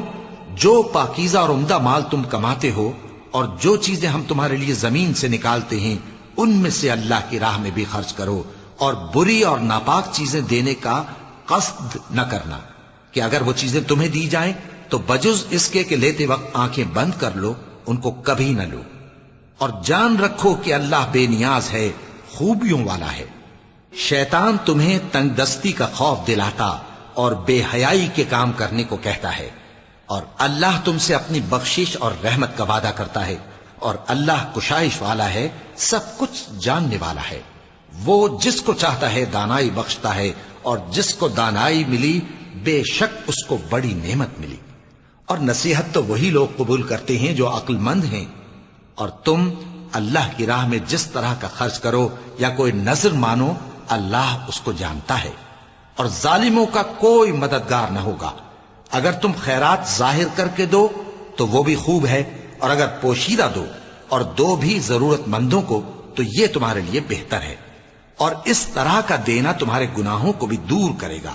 جو پاکیزہ اور عمدہ مال تم کماتے ہو اور جو چیزیں ہم تمہارے لیے زمین سے نکالتے ہیں ان میں سے اللہ کی راہ میں بھی خرچ کرو، اور بری اور ناپاک چیزیں دینے کا قصد نہ کرنا کہ اگر وہ چیزیں تمہیں دی جائیں تو بجز اس کے کہ لیتے وقت آنکھیں بند کر لو، ان کو کبھی نہ لو۔ اور جان رکھو کہ اللہ بے نیاز ہے، خوبیوں والا ہے۔ شیطان تمہیں تنگ دستی کا خوف دلاتا اور بے حیائی کے کام کرنے کو کہتا ہے، اور اللہ تم سے اپنی بخشش اور رحمت کا وعدہ کرتا ہے، اور اللہ کشائش والا ہے، سب کچھ جاننے والا ہے۔ وہ جس کو چاہتا ہے دانائی بخشتا ہے، اور جس کو دانائی ملی بے شک اس کو بڑی نعمت ملی۔ اور نصیحت تو وہی لوگ قبول کرتے ہیں جو عقل مند ہیں۔ اور تم اللہ کی راہ میں جس طرح کا خرچ کرو یا کوئی نذر مانو، اللہ اس کو جانتا ہے، اور ظالموں کا کوئی مددگار نہ ہوگا۔ اگر تم خیرات ظاہر کر کے دو تو وہ بھی خوب ہے، اور اگر پوشیدہ دو اور دو بھی ضرورت مندوں کو تو یہ تمہارے لیے بہتر ہے، اور اس طرح کا دینا تمہارے گناہوں کو بھی دور کرے گا،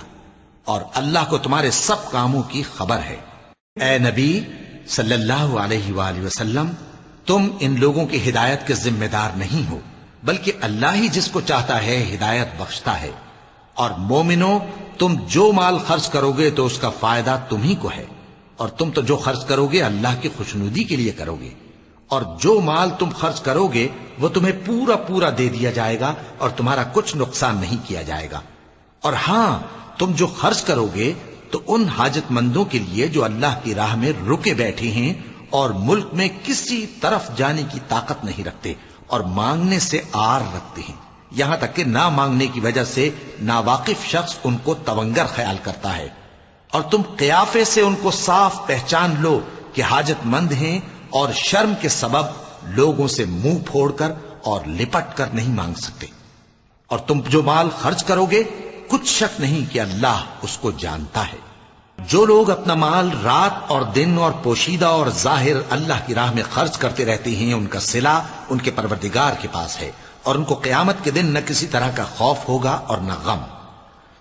اور اللہ کو تمہارے سب کاموں کی خبر ہے۔ اے نبی صلی اللہ علیہ وآلہ وسلم، تم ان لوگوں کی ہدایت کے ذمہ دار نہیں ہو، بلکہ اللہ ہی جس کو چاہتا ہے ہدایت بخشتا ہے۔ اور مومنو، تم جو مال خرچ کرو گے تو اس کا فائدہ تمہیں کو ہے، اور تم تو جو خرچ کرو گے اللہ کی خوشنودی کے لیے کرو گے، اور جو مال تم خرچ کرو گے وہ تمہیں پورا پورا دے دیا جائے گا، اور تمہارا کچھ نقصان نہیں کیا جائے گا۔ اور ہاں، تم جو خرچ کرو گے تو ان حاجت مندوں کے لیے جو اللہ کی راہ میں رکے بیٹھے ہیں اور ملک میں کسی طرف جانے کی طاقت نہیں رکھتے اور مانگنے سے آر رکھتے ہیں، یہاں تک کہ نہ مانگنے کی وجہ سے ناواقف شخص ان کو تونگر خیال کرتا ہے، اور تم قیافے سے ان کو صاف پہچان لو کہ حاجت مند ہیں، اور شرم کے سبب لوگوں سے منہ پھوڑ کر اور لپٹ کر نہیں مانگ سکتے۔ اور تم جو مال خرچ کرو گے کچھ شک نہیں کہ اللہ اس کو جانتا ہے۔ جو لوگ اپنا مال رات اور دن اور پوشیدہ اور ظاہر اللہ کی راہ میں خرچ کرتے رہتے ہیں، ان کا صلہ ان کے پروردگار کے پاس ہے، اور ان کو قیامت کے دن نہ کسی طرح کا خوف ہوگا اور نہ غم۔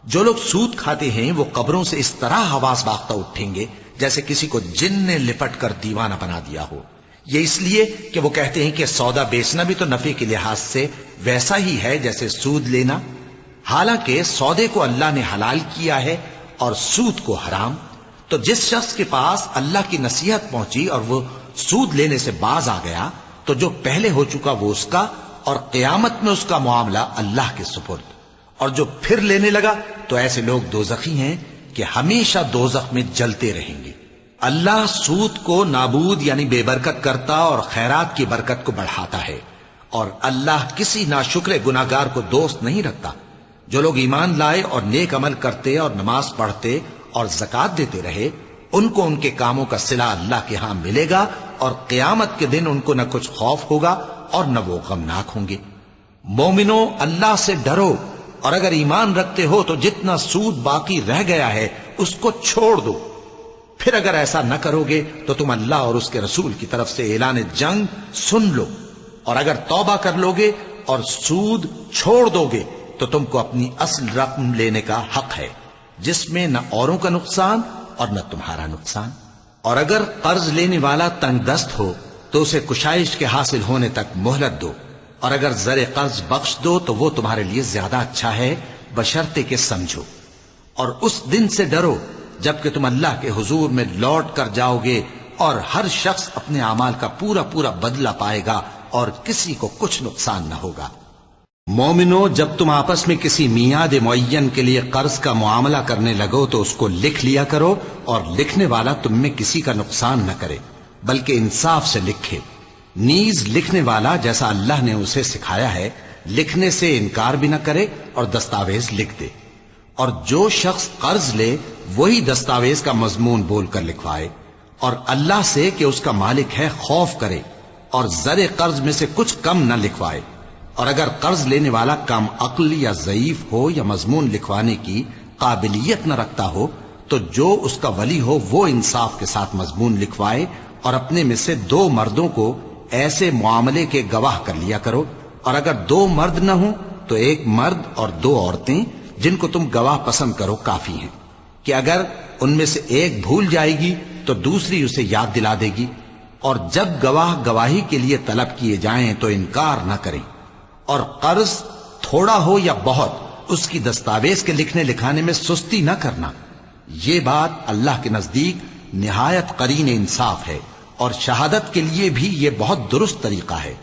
جو لوگ سود کھاتے ہیں وہ قبروں سے اس طرح حواس باختہ اٹھیں گے جیسے کسی کو جن نے لپٹ کر دیوانہ بنا دیا ہو، یہ اس لیے کہ وہ کہتے ہیں کہ سودا بیچنا بھی تو نفع کے لحاظ سے ویسا ہی ہے جیسے سود لینا، حالانکہ سودے کو اللہ نے حلال کیا ہے اور سود کو حرام۔ تو جس شخص کے پاس اللہ کی نصیحت پہنچی اور وہ سود لینے سے باز آ گیا تو جو پہلے ہو چکا وہ اس کا، اور قیامت میں اس کا معاملہ اللہ کے سپرد۔ اور جو پھر لینے لگا تو ایسے لوگ دوزخی ہیں کہ ہمیشہ دوزخ میں جلتے رہیں گے۔ اللہ سود کو نابود یعنی بے برکت کرتا اور خیرات کی برکت کو بڑھاتا ہے، اور اللہ کسی ناشکر گناہگار کو دوست نہیں رکھتا۔ جو لوگ ایمان لائے اور نیک عمل کرتے اور نماز پڑھتے اور زکوٰۃ دیتے رہے، ان کو ان کے کاموں کا صلہ اللہ کے ہاں ملے گا، اور قیامت کے دن ان کو نہ کچھ خوف ہوگا اور نہ وہ غمناک ہوں گے۔ مومنو، اللہ سے ڈرو، اور اگر ایمان رکھتے ہو تو جتنا سود باقی رہ گیا ہے اس کو چھوڑ دو۔ پھر اگر ایسا نہ کرو گے تو تم اللہ اور اس کے رسول کی طرف سے اعلان جنگ سن لو، اور اگر توبہ کر لو گے اور سود چھوڑ دو گے تو تم کو اپنی اصل رقم لینے کا حق ہے، جس میں نہ اوروں کا نقصان اور نہ تمہارا نقصان۔ اور اگر قرض لینے والا تنگ دست ہو تو اسے کشائش کے حاصل ہونے تک مہلت دو، اور اگر زر قرض بخش دو تو وہ تمہارے لیے زیادہ اچھا ہے، بشرطے کہ سمجھو۔ اور اس دن سے ڈرو جبکہ تم اللہ کے حضور میں لوٹ کر جاؤ گے، اور ہر شخص اپنے اعمال کا پورا پورا بدلہ پائے گا، اور کسی کو کچھ نقصان نہ ہوگا۔ مومنو، جب تم آپس میں کسی میعاد معین کے لیے قرض کا معاملہ کرنے لگو تو اس کو لکھ لیا کرو، اور لکھنے والا تم میں کسی کا نقصان نہ کرے بلکہ انصاف سے لکھے۔ نیز لکھنے والا جیسا اللہ نے اسے سکھایا ہے لکھنے سے انکار بھی نہ کرے اور دستاویز لکھ دے، اور جو شخص قرض لے وہی دستاویز کا مضمون بول کر لکھوائے، اور اللہ سے کہ اس کا مالک ہے خوف کرے، اور زر قرض میں سے کچھ کم نہ لکھوائے۔ اور اگر قرض لینے والا کم عقل یا ضعیف ہو یا مضمون لکھوانے کی قابلیت نہ رکھتا ہو تو جو اس کا ولی ہو وہ انصاف کے ساتھ مضمون لکھوائے، اور اپنے میں سے 2 مردوں کو ایسے معاملے کے گواہ کر لیا کرو، اور اگر 2 مرد نہ ہوں تو 1 مرد اور 2 عورتیں جن کو تم گواہ پسند کرو کافی ہیں، کہ اگر ان میں سے ایک بھول جائے گی تو دوسری اسے یاد دلا دے گی، اور جب گواہ گواہی کے لیے طلب کیے جائیں تو انکار نہ کریں، اور قرض تھوڑا ہو یا بہت اس کی دستاویز کے لکھنے لکھانے میں سستی نہ کرنا. یہ بات اللہ کے نزدیک نہایت قرین انصاف ہے اور شہادت کے لیے بھی یہ بہت درست طریقہ ہے.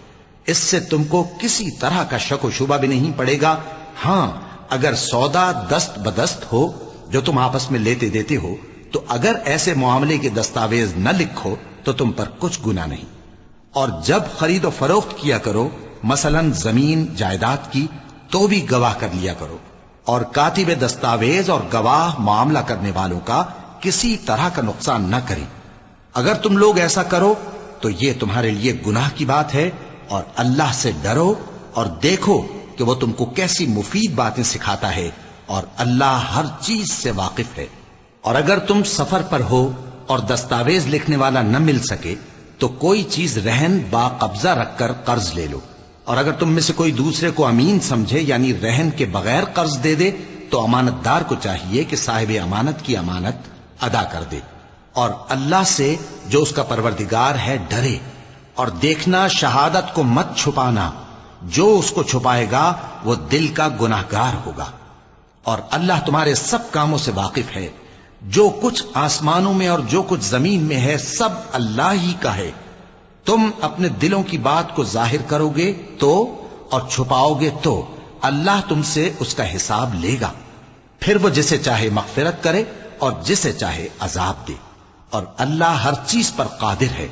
اس سے تم کو کسی طرح کا شک و شبہ بھی نہیں پڑے گا. ہاں اگر سودا دست بدست ہو جو تم آپس میں لیتے دیتے ہو تو اگر ایسے معاملے کے دستاویز نہ لکھو تو تم پر کچھ گناہ نہیں. اور جب خرید و فروخت کیا کرو مثلا زمین جائیداد کی تو بھی گواہ کر لیا کرو. اور کاتب دستاویز اور گواہ معاملہ کرنے والوں کا کسی طرح کا نقصان نہ کریں. اگر تم لوگ ایسا کرو تو یہ تمہارے لیے گناہ کی بات ہے. اور اللہ سے ڈرو اور دیکھو کہ وہ تم کو کیسی مفید باتیں سکھاتا ہے اور اللہ ہر چیز سے واقف ہے. اور اگر تم سفر پر ہو اور دستاویز لکھنے والا نہ مل سکے تو کوئی چیز رہن با قبضہ رکھ کر قرض لے لو. اور اگر تم میں سے کوئی دوسرے کو امین سمجھے یعنی رہن کے بغیر قرض دے دے تو امانت دار کو چاہیے کہ صاحب امانت کی امانت ادا کر دے. اور اللہ سے جو اس کا پروردگار ہے ڈرے. اور دیکھنا شہادت کو مت چھپانا. جو اس کو چھپائے گا وہ دل کا گناہگار ہوگا. اور اللہ تمہارے سب کاموں سے واقف ہے. جو کچھ آسمانوں میں اور جو کچھ زمین میں ہے سب اللہ ہی کا ہے. تم اپنے دلوں کی بات کو ظاہر کرو گے تو اور چھپاؤ گے تو اللہ تم سے اس کا حساب لے گا. پھر وہ جسے چاہے مغفرت کرے اور جسے چاہے عذاب دے. اور اللہ ہر چیز پر قادر ہے.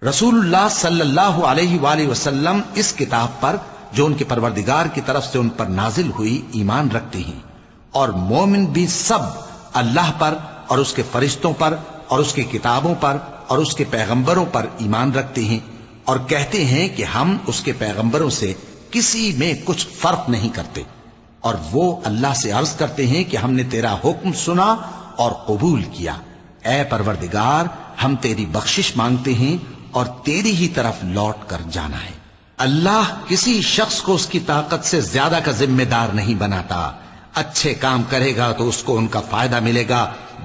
رسول اللہ صلی اللہ علیہ وآلہ وسلم اس کتاب پر جو ان کے پروردگار کی طرف سے ان پر نازل ہوئی ایمان رکھتے ہیں. اور مومن بھی سب اللہ پر اور اس کے فرشتوں پر اور اس کی کتابوں پر اور اس کے پیغمبروں پر ایمان رکھتے ہیں اور کہتے ہیں کہ ہم اس کے پیغمبروں سے کسی میں کچھ فرق نہیں کرتے. اور وہ اللہ سے عرض کرتے ہیں کہ ہم نے تیرا حکم سنا اور قبول کیا. اے پروردگار ہم تیری بخشش مانگتے ہیں اور تیری ہی طرف لوٹ کر جانا ہے. اللہ کسی شخص کو اس کی طاقت سے زیادہ کا ذمہ دار نہیں بناتا. اچھے کام کرے گا تو اس کو ان کا فائدہ ملے گا,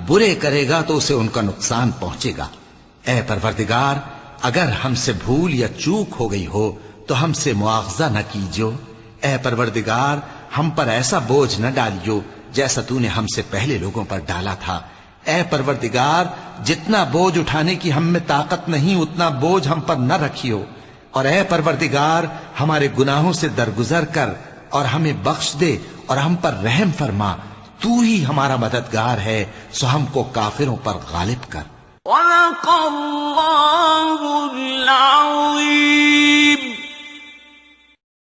برے کرے گا تو اسے ان کا نقصان پہنچے گا. اے پروردگار اگر ہم سے بھول یا چوک ہو گئی ہو تو ہم سے مواخذہ نہ کیجو. اے پروردگار ہم پر ایسا بوجھ نہ ڈالیو جیسا تو نے ہم سے پہلے لوگوں پر ڈالا تھا. اے پروردگار جتنا بوجھ اٹھانے کی ہم میں طاقت نہیں اتنا بوجھ ہم پر نہ رکھیو. اور اے پروردگار ہمارے گناہوں سے درگزر کر اور ہمیں بخش دے اور ہم پر رحم فرما. تو ہی ہمارا مددگار ہے سو ہم کو کافروں پر غالب کر. وَلَقَ اللَّهُ الْعَظِيمُ.